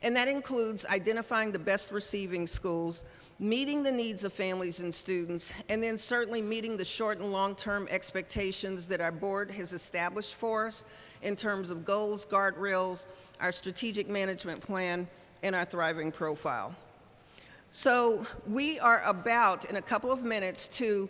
And that includes identifying the best receiving schools, meeting the needs of families and students, and then certainly meeting the short and long-term expectations that our board has established for us in terms of goals, guardrails, our strategic management plan, and our thriving profile. So we are about, in a couple of minutes, to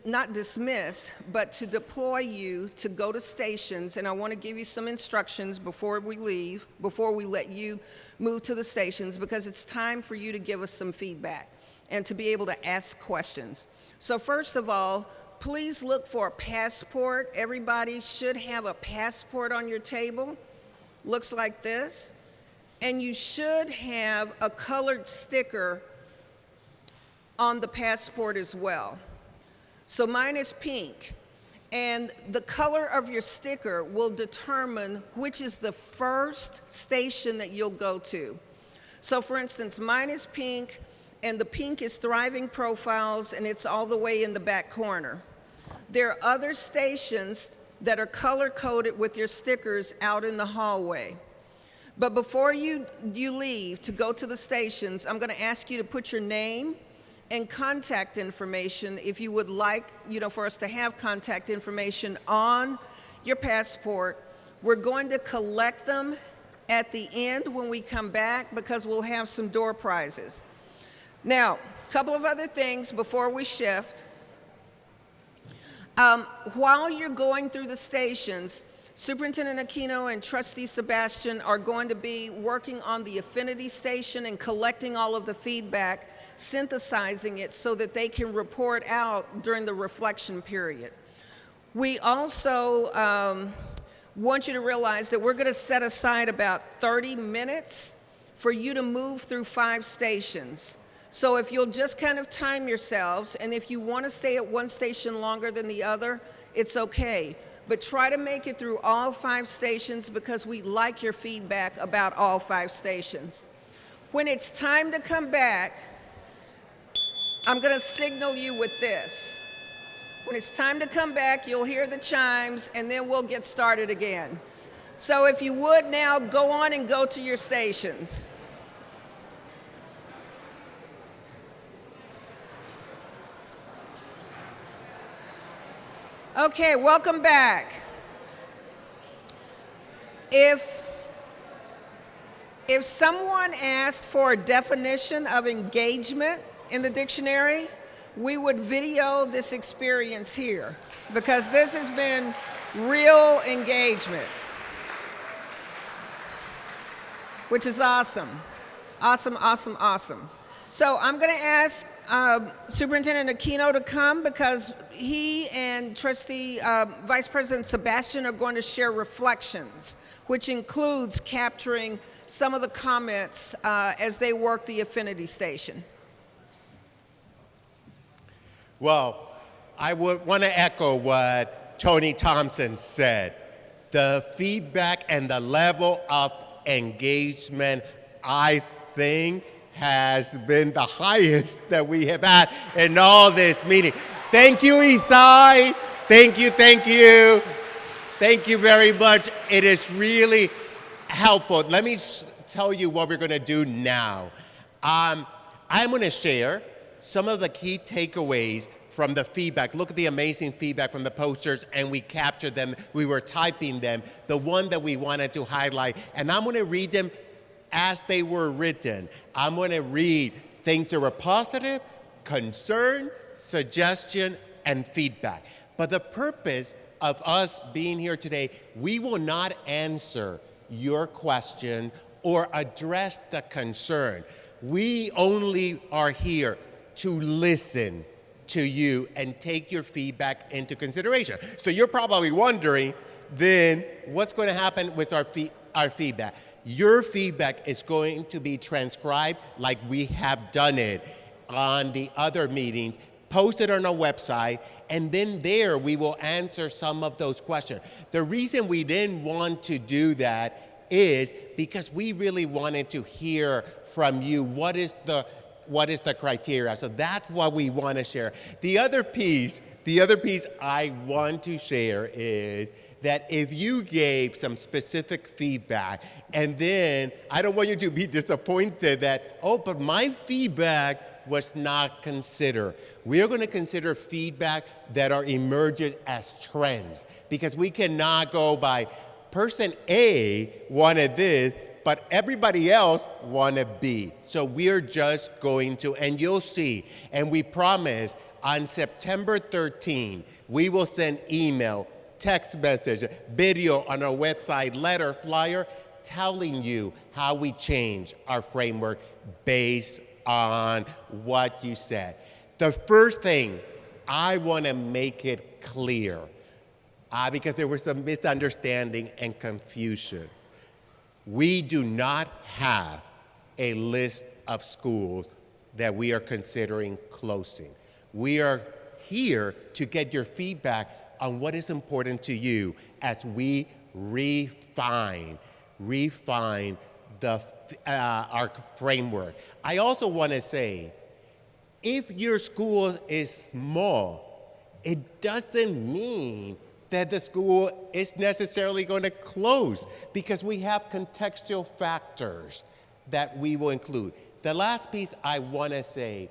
not dismiss, but to deploy you to go to stations, and I want to give you some instructions before we leave, before we let you move to the stations, because it's time for you to give us some feedback and to be able to ask questions. So first of all, please look for a passport. Everybody should have a passport on your table. Looks like this. And you should have a colored sticker on the passport as well. So mine is pink, and the color of your sticker will determine which is the first station that you'll go to. So for instance, mine is pink, and the pink is Thriving Profiles, and it's all the way in the back corner. There are other stations that are color-coded with your stickers out in the hallway. But before you leave to go to the stations, I'm going to ask you to put your name and contact information, if you would like, for us to have contact information on your passport. We're going to collect them at the end when we come back, because we'll have some door prizes. Now, a couple of other things before we shift. While you're going through the stations, Superintendent Aquino and Trustee Sebastian are going to be working on the affinity station and collecting all of the feedback, synthesizing it so that they can report out during the reflection period. We also want you to realize that we're going to set aside about 30 minutes for you to move through 5 stations. So if you'll just kind of time yourselves, and if you want to stay at one station longer than the other, it's okay. But try to make it through all 5 stations, because we like your feedback about all 5 stations. When it's time to come back, I'm going to signal you with this. When it's time to come back, you'll hear the chimes, and then we'll get started again. So if you would now, go on and go to your stations. Okay, welcome back. If someone asked for a definition of engagement in the dictionary, we would video this experience here, because this has been real engagement, which is awesome. Awesome, awesome, awesome. So I'm going to ask Superintendent Aquino to come because he and Trustee Vice President Sebastian are going to share reflections, which includes capturing some of the comments as they work the affinity station. Well, I would want to echo what Tony Thompson said. The feedback and the level of engagement, I think, has been the highest that we have had in all this meeting. Thank you, Isai. Thank you, thank you. Thank you very much. It is really helpful. Let me tell you what we're going to do now. I'm going to share some of the key takeaways from the feedback. Look at the amazing feedback from the posters, and we captured them. We were typing them, the one that we wanted to highlight. And I'm going to read them as they were written. I'm going to read things that were positive, concern, suggestion, and feedback. But the purpose of us being here today, we will not answer your question or address the concern. We only are here to listen to you and take your feedback into consideration. So you're probably wondering, then what's going to happen with our feedback? Your feedback is going to be transcribed like we have done it on the other meetings, posted on our website, and then there we will answer some of those questions. The reason we didn't want to do that is because we really wanted to hear from you what is the criteria. So that's what we want to share. The other piece I want to share is that if you gave some specific feedback, and then I don't want you to be disappointed that, oh, but my feedback was not considered. We are going to consider feedback that are emergent as trends, because we cannot go by person A wanted this, but everybody else wanted B. So we're just going to, and you'll see, and we promise on September 13, we will send email, text message, video on our website, letter, flyer, telling you how we change our framework based on what you said. The first thing, I want to make it clear, because there was some misunderstanding and confusion. We do not have a list of schools that we are considering closing. We are here to get your feedback on what is important to you as we refine our framework. I also want to say, if your school is small, it doesn't mean that the school is necessarily going to close, because we have contextual factors that we will include. The last piece I want to say,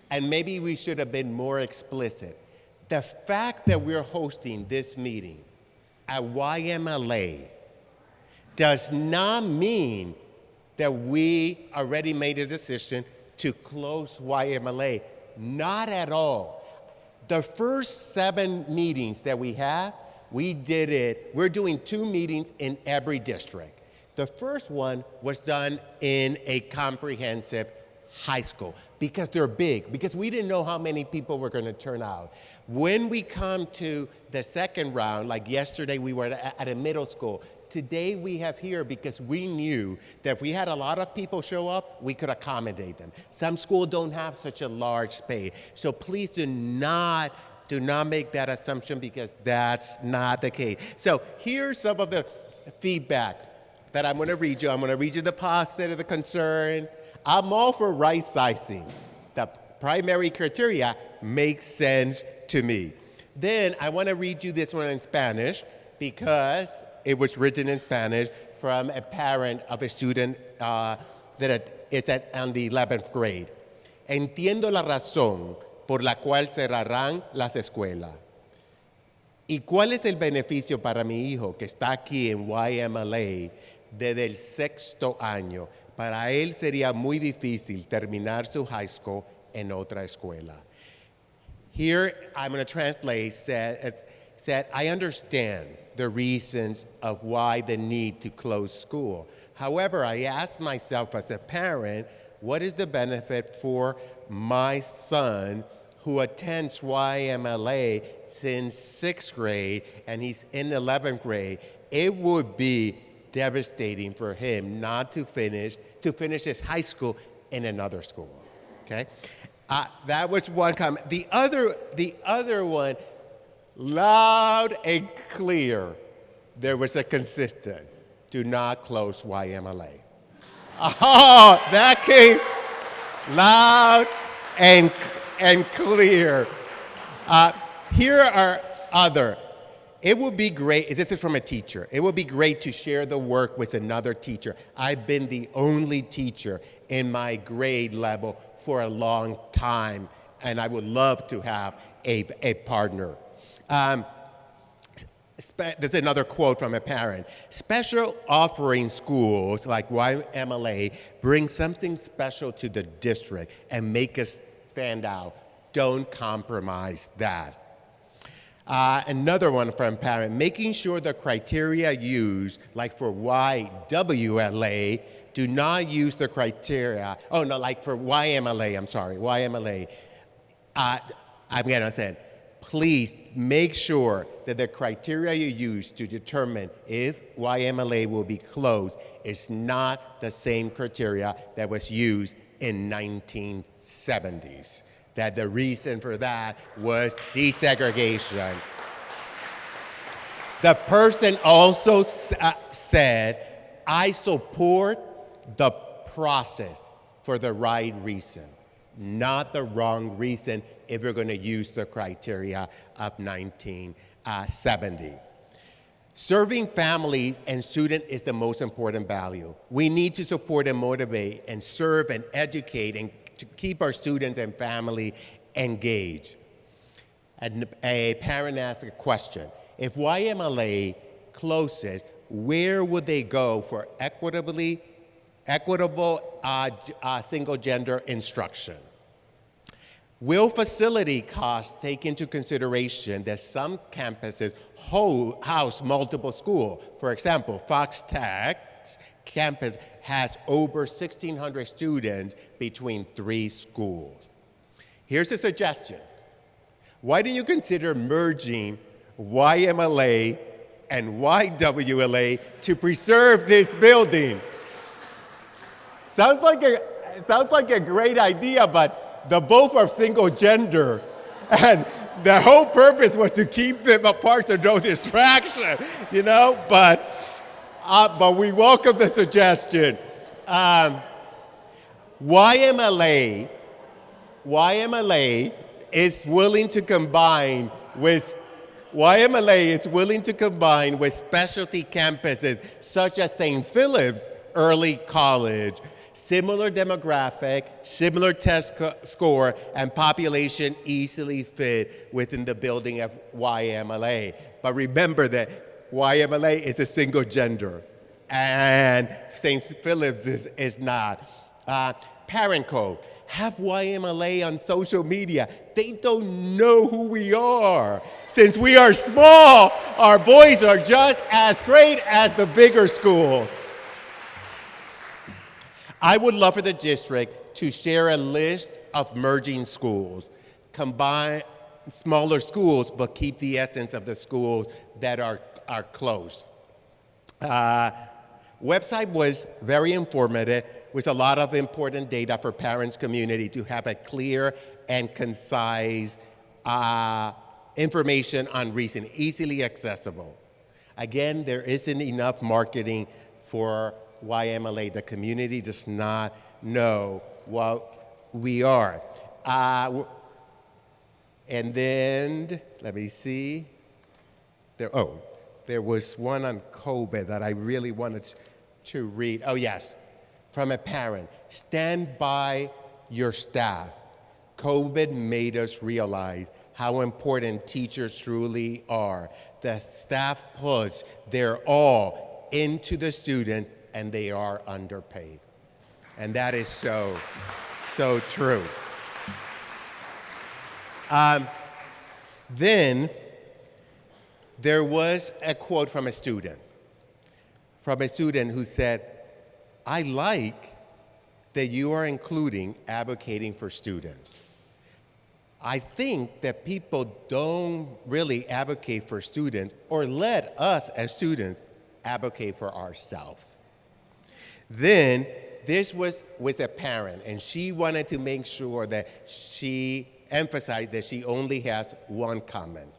and maybe we should have been more explicit, the fact that we're hosting this meeting at YMLA does not mean that we already made a decision to close YMLA. Not at all. The first 7 meetings that we have, we did it, we're doing 2 meetings in every district. The first one was done in a comprehensive high school because they're big, because we didn't know how many people were going to turn out. When we come to the second round, like yesterday we were at a middle school, today we have here because we knew that if we had a lot of people show up, we could accommodate them. Some schools don't have such a large space. So please do not make that assumption, because that's not the case. So here's some of the feedback that I'm going to read you. I'm going to read you the positive, the concern. I'm all for right-sizing. The primary criteria makes sense to me. Then I want to read you this one in Spanish, because it was written in Spanish from a parent of a student that is on the 11th grade. Entiendo la razón por la cual cerrarán las escuelas. ¿Y cuál es el beneficio para mi hijo que está aquí en YMLA desde el 6º año? Para él sería muy difícil terminar su high school en otra escuela. Here, I'm going to translate, said, I understand the reasons of why the need to close school. However, I ask myself as a parent, what is the benefit for my son, who attends YMLA since 6th grade and he's in 11th grade, it would be devastating for him not to finish his high school in another school. Okay, that was one comment. The other one, loud and clear, there was a consistent: do not close YMLA. Oh, that came loud and clear. Here are other. It would be great, this is from a teacher, it would be great to share the work with another teacher. I've been the only teacher in my grade level for a long time, and I would love to have a partner. There's another quote from a parent. Special offering schools like YMLA bring something special to the district and make us stand out. Don't compromise that. Another one from a parent, making sure the criteria used, like for YWLA, do not use the criteria, like for YMLA, I'm gonna say, please make sure that the criteria you use to determine if YMLA will be closed is not the same criteria that was used in 1970s. That the reason for that was desegregation. The person also said, I support the process for the right reason, not the wrong reason if we're going to use the criteria of 1970. Serving families and students is the most important value. We need to support and motivate and serve and educate and to keep our students and family engaged. And a parent asked a question: if YMLA closes, where would they go for equitable single gender instruction? Will facility costs take into consideration that some campuses house multiple schools? For example, Fox Tech's campus has over 1,600 students between 3 schools. Here's a suggestion. Why don't you consider merging YMLA and YWLA to preserve this building? Sounds like a great idea, but the both are single gender, and the whole purpose was to keep them apart so no distraction, but we welcome the suggestion. YMLA is willing to combine with specialty campuses such as St. Philip's Early College. Similar demographic, similar test score, and population easily fit within the building of YMLA. But remember that YMLA is a single gender, and St. Philip's is not. Parent code, have YMLA on social media. They don't know who we are. Since we are small, our boys are just as great as the bigger school. I would love for the district to share a list of merging schools, combine smaller schools, but keep the essence of the schools that are close. Website was very informative with a lot of important data for parents, community to have a clear and concise information on reason, easily accessible. Again, there isn't enough marketing for YMLA. The community does not know what we are. And then, let me see. There was one on COVID that I really wanted to read. Oh, yes, from a parent. Stand by your staff. COVID made us realize how important teachers truly are. The staff puts their all into the student, and they are underpaid. And that is so true. Then there was a quote from a student who said, I like that you are including advocating for students. I think that people don't really advocate for students or let us as students advocate for ourselves. Then this was with a parent, and she wanted to make sure that she emphasized that she only has one comment,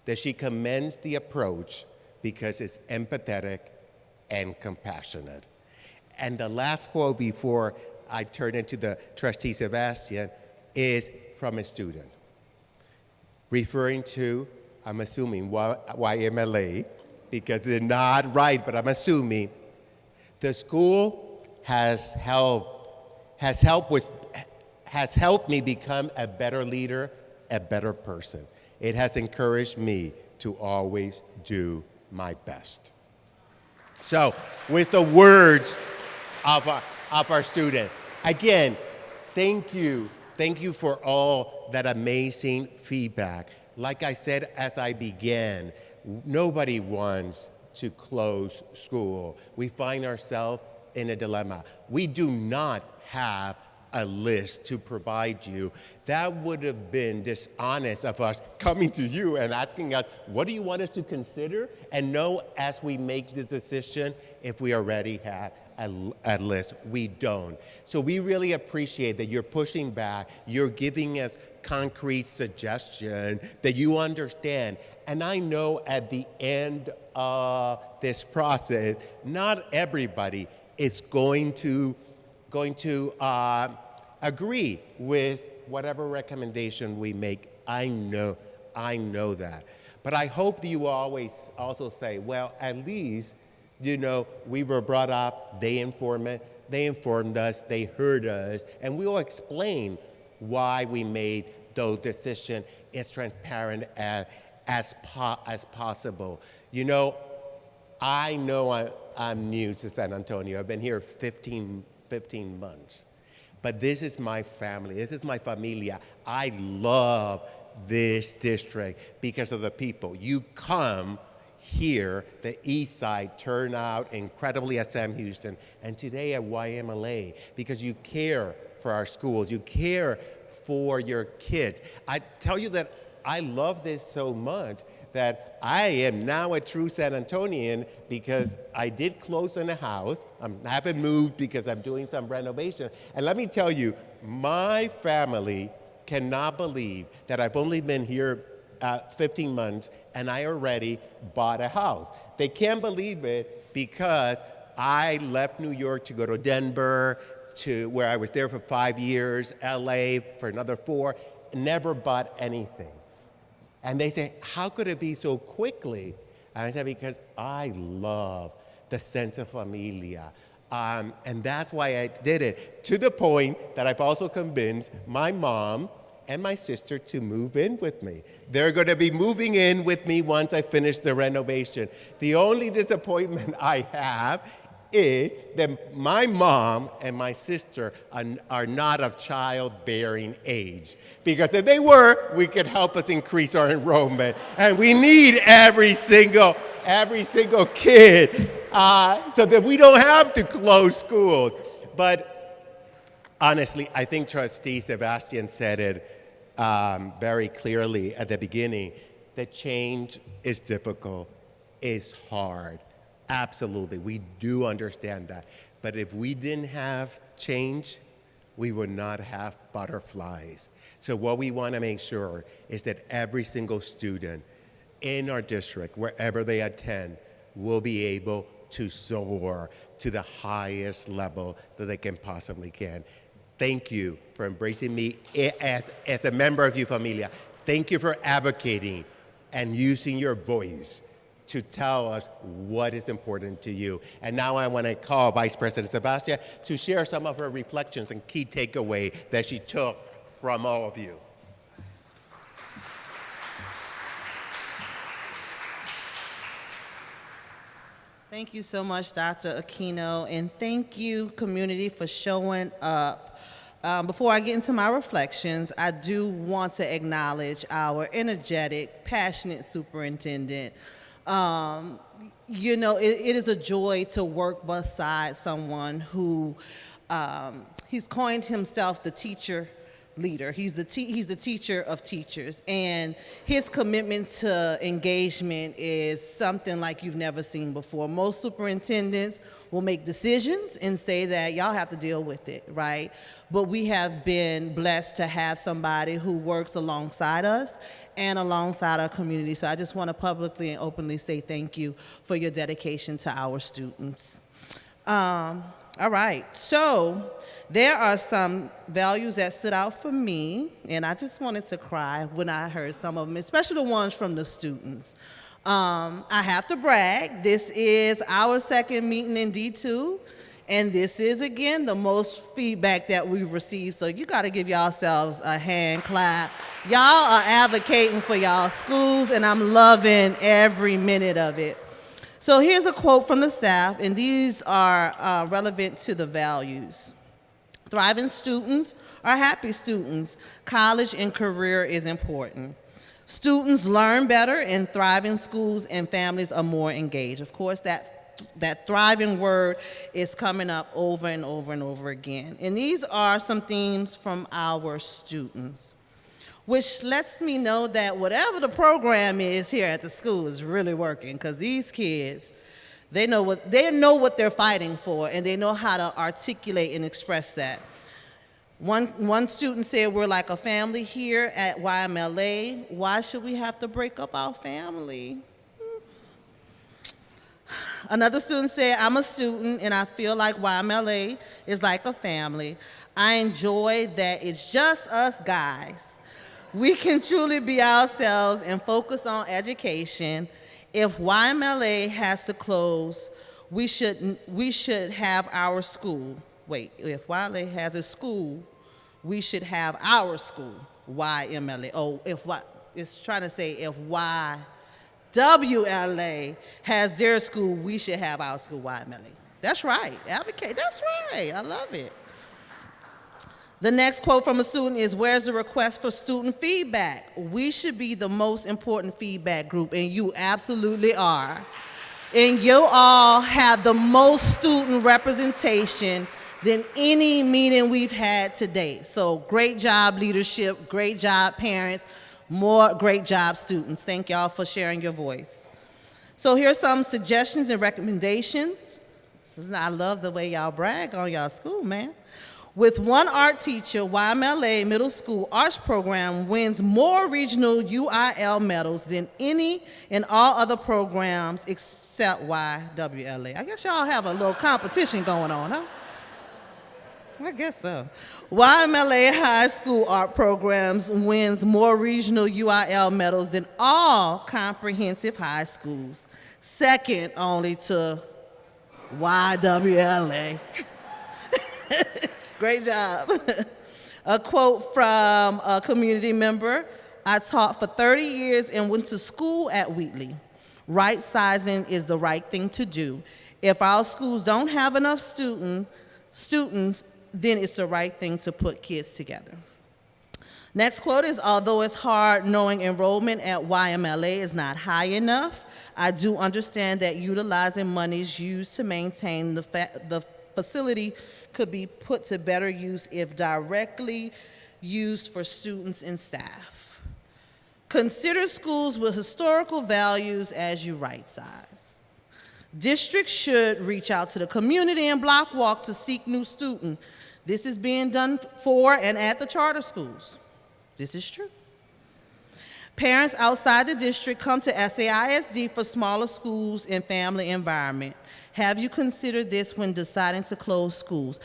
that she commends the approach because it's empathetic and compassionate. And the last quote before I turn it to the trustee Sebastian is from a student, referring to, I'm assuming, YMLA, because they're not right, but I'm assuming the school has helped me become a better leader, a better person. It has encouraged me to always do my best. So, with the words of our student, again, thank you for all that amazing feedback. Like I said as I began, nobody wants to close school. We find ourselves in a dilemma. We do not have a list to provide you. That would have been dishonest of us coming to you and asking us, what do you want us to consider? And know as we make this decision if we already had a list. We don't. So we really appreciate that you're pushing back, you're giving us concrete suggestion, that you understand. And I know at the end of this process, not everybody is going to agree with whatever recommendation we make. I know that. But I hope that you always also say, well, at least, we were brought up, they informed us, they heard us, and we will explain why we made those decisions as transparent as possible. I know I'm new to San Antonio. I've been here 15 months. But this is my family. This is my familia. I love this district because of the people. You come here, the East Side, turn out incredibly at Sam Houston, and today at YMLA, because you care for our schools. You care for your kids. I tell you that I love this so much that I am now a true San Antonian because I did close on a house. I haven't moved because I'm doing some renovation. And let me tell you, my family cannot believe that I've only been here 15 months and I already bought a house. They can't believe it because I left New York to go to Denver, to where I was there for 5 years, LA for another 4, never bought anything. And they say, how could it be so quickly? And I said, because I love the sense of familia. And that's why I did it, to the point that I've also convinced my mom and my sister to move in with me. They're going to be moving in with me once I finish the renovation. The only disappointment I have is that my mom and my sister are not of childbearing age. Because if they were, we could help us increase our enrollment. And we need every single kid so that we don't have to close schools. But honestly, I think Trustee Sebastian said it very clearly at the beginning, that change is difficult, is hard. Absolutely, we do understand that. But if we didn't have change, we would not have butterflies. So what we want to make sure is that every single student in our district, wherever they attend, will be able to soar to the highest level that they can possibly can. Thank you for embracing me as a member of your familia. Thank you for advocating and using your voice to tell us what is important to you. And now I want to call Vice President Sebastian to share some of her reflections and key takeaway that she took from all of you. Thank you so much, Dr. Aquino, and thank you, community, for showing up. Before I get into my reflections, I do want to acknowledge our energetic, passionate superintendent. It is a joy to work beside someone who he's coined himself the teacher leader. He's the teacher of teachers, and his commitment to engagement is something like you've never seen before. Most superintendents will make decisions and say that y'all have to deal with it, right? But we have been blessed to have somebody who works alongside us and alongside our community. So I just want to publicly and openly say thank you for your dedication to our students. All right, so there are some values that stood out for me, and I just wanted to cry when I heard some of them, especially the ones from the students. I have to brag, this is our second meeting in D2, and this is, again, the most feedback that we've received, so you gotta give yourselves a hand clap. Y'all are advocating for y'all schools, and I'm loving every minute of it. So here's a quote from the staff, and these are relevant to the values. Thriving students are happy students. College and career is important. Students learn better, and thriving schools and families are more engaged. Of course, that thriving word is coming up over and over and over again. And these are some themes from our students, which lets me know that whatever the program is here at the school is really working, because these kids, they know what they're fighting for, and they know how to articulate and express that. One student said, we're like a family here at YMLA. Why should we have to break up our family? Another student said, I'm a student and I feel like YMLA is like a family. I enjoy that it's just us guys. We can truly be ourselves and focus on education. If YMLA has to close, we should have our school. Wait, if YMLA has a school, we should have our school, YMLA. Oh, it's trying to say if YWLA has their school, we should have our school, YMLA. That's right, advocate, that's right, I love it. The next quote from a student is, where's the request for student feedback? We should be the most important feedback group, and you absolutely are. And you all have the most student representation than any meeting we've had to date. So great job, leadership, great job, parents, more great job, students. Thank y'all for sharing your voice. So here's some suggestions and recommendations. I love the way y'all brag on y'all school, man. With one art teacher, YMLA Middle School Arts Program wins more regional UIL medals than any and all other programs except YWLA. I guess y'all have a little competition going on, huh? I guess so. YMLA High School Art Programs wins more regional UIL medals than all comprehensive high schools, second only to YWLA. Great job. A quote from a community member, I taught for 30 years and went to school at Wheatley. Rightsizing is the right thing to do. If our schools don't have enough students, then it's the right thing to put kids together. Next quote is, although it's hard knowing enrollment at YMLA is not high enough, I do understand that utilizing monies used to maintain the facility could be put to better use if directly used for students and staff. Consider schools with historical values as you right-size. Districts should reach out to the community and block walk to seek new students. This is being done for and at the charter schools. This is true. Parents outside the district come to SAISD for smaller schools and family environment. Have you considered this when deciding to close schools?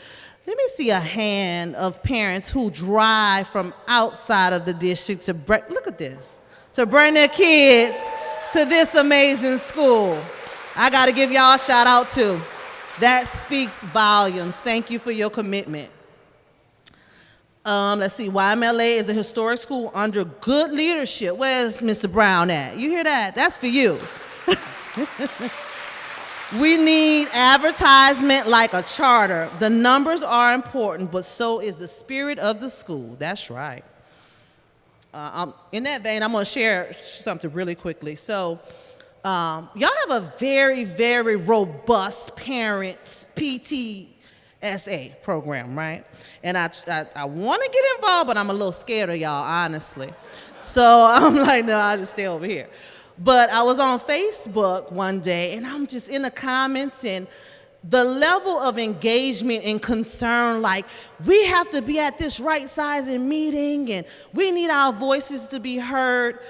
Let me see a hand of parents who drive from outside of the district to look at this, to bring their kids to this amazing school. I gotta give y'all a shout out too. That speaks volumes. Thank you for your commitment. Let's see, YMLA is a historic school under good leadership. Where's Mr. Brown at? You hear that? That's for you. We need advertisement like a charter. The numbers are important, but so is the spirit of the school. That's right. In that vein, I'm gonna share something really quickly. So, y'all have a very, very robust parent PT SA program, right? And I want to get involved, but I'm a little scared of y'all, honestly. So I'm like, no, I'll just stay over here. But I was on Facebook one day, and I'm just in the comments, and the level of engagement and concern, like, we have to be at this Rightsizing meeting, and we need our voices to be heard.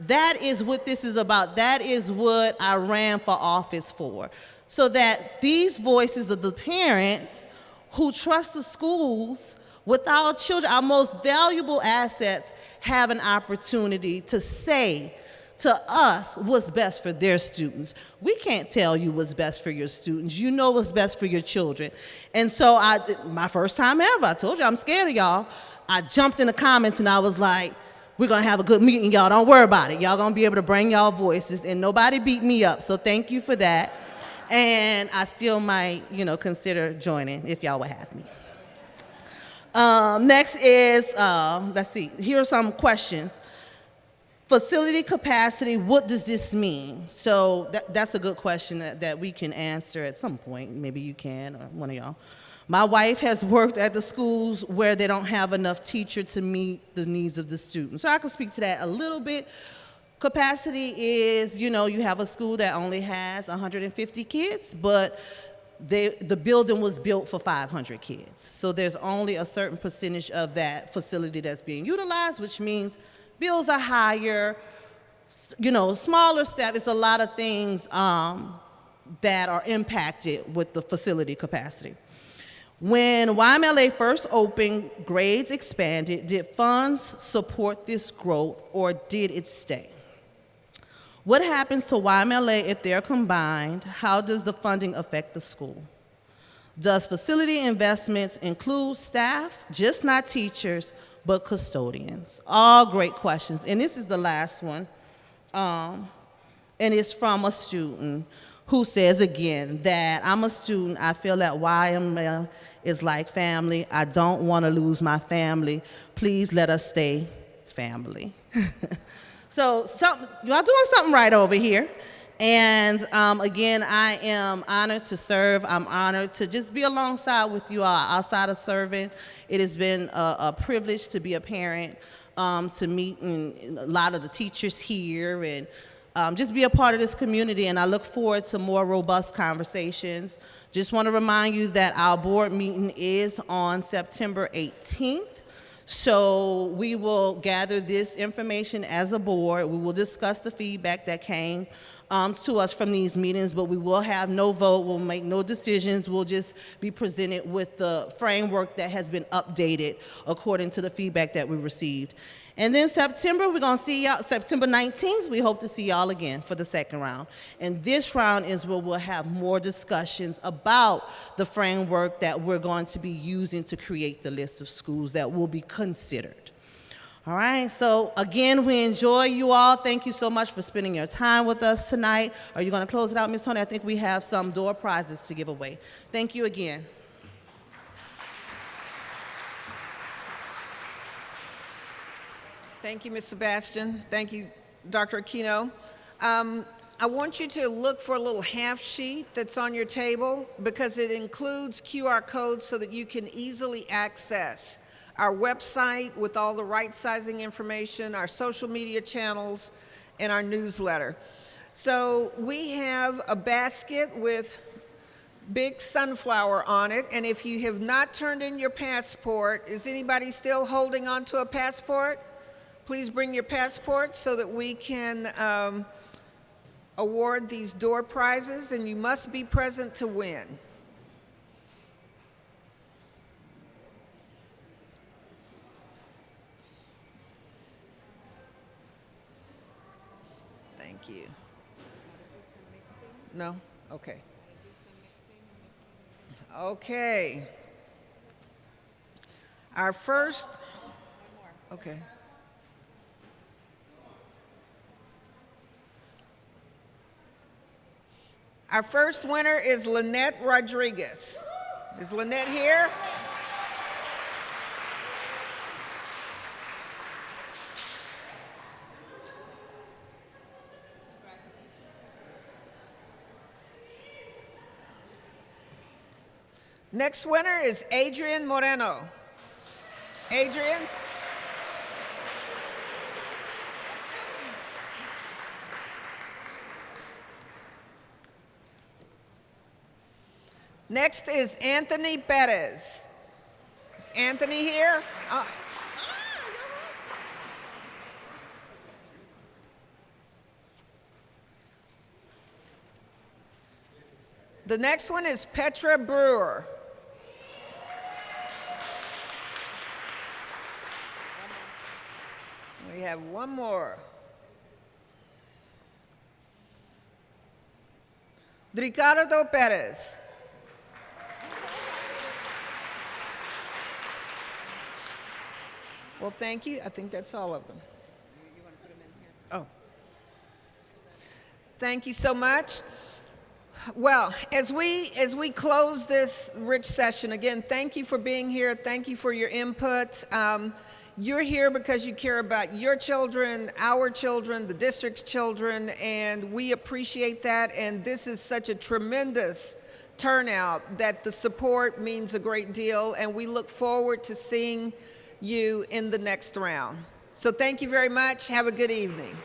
That is what this is about. That is what I ran for office for. So that these voices of the parents who trust the schools with our children, our most valuable assets, have an opportunity to say to us what's best for their students. We can't tell you what's best for your students. You know what's best for your children. And so my first time ever, I told you I'm scared of y'all. I jumped in the comments and I was like, we're gonna have a good meeting, y'all. Don't worry about it. Y'all gonna be able to bring y'all voices, and nobody beat me up. So thank you for that. And I still might, consider joining if y'all would have me. Next is, let's see, here are some questions. Facility capacity, what does this mean? So that's a good question that we can answer at some point. Maybe you can, or one of y'all. My wife has worked at the schools where they don't have enough teachers to meet the needs of the students. So I can speak to that a little bit. Capacity is, you have a school that only has 150 kids, but the building was built for 500 kids. So there's only a certain percentage of that facility that's being utilized, which means bills are higher, smaller staff. It's a lot of things that are impacted with the facility capacity. When YMLA first opened, grades expanded. Did funds support this growth, or did it stay? What happens to YMLA if they're combined? How does the funding affect the school? Does facility investments include staff, just not teachers, but custodians? All great questions. And this is the last one. And it's from a student who says, again, that I'm a student. I feel that YMLA is like family. I don't want to lose my family. Please let us stay family. So y'all doing something right over here. And again, I am honored to serve. I'm honored to just be alongside with you all outside of serving. It has been a privilege to be a parent, to meet a lot of the teachers here, and just be a part of this community. And I look forward to more robust conversations. Just want to remind you that our board meeting is on September 18th. So we will gather this information as a board. We will discuss the feedback that came to us from these meetings, but we will have no vote. We'll make no decisions. We'll just be presented with the framework that has been updated according to the feedback that we received. And then September, we're going to see y'all, September 19th, we hope to see y'all again for the second round. And this round is where we'll have more discussions about the framework that we're going to be using to create the list of schools that will be considered. All right, so again, we enjoy you all. Thank you so much for spending your time with us tonight. Are you going to close it out, Ms. Tony? I think we have some door prizes to give away. Thank you again. Thank you, Ms. Sebastian. Thank you, Dr. Aquino. I want you to look for a little half sheet that's on your table, because it includes QR codes so that you can easily access our website with all the right-sizing information, our social media channels, and our newsletter. So we have a basket with big sunflower on it, and if you have not turned in your passport, is anybody still holding on to a passport? Please bring your passport so that we can award these door prizes, and you must be present to win. Thank you. No? Okay. Okay. Our first, okay. Our first winner is Lynette Rodriguez. Is Lynette here? Next winner is Adrian Moreno. Adrian? Next is Anthony Perez. Is Anthony here? The next one is Petra Brewer. We have one more. Ricardo Perez. Well, thank you. I think that's all of them. Oh. Thank you so much. Well, as we close this rich session, again, thank you for being here. Thank you for your input. You're here because you care about your children, our children, the district's children, and we appreciate that. And this is such a tremendous turnout that the support means a great deal, and we look forward to seeing you in the next round. So thank you very much. Have a good evening.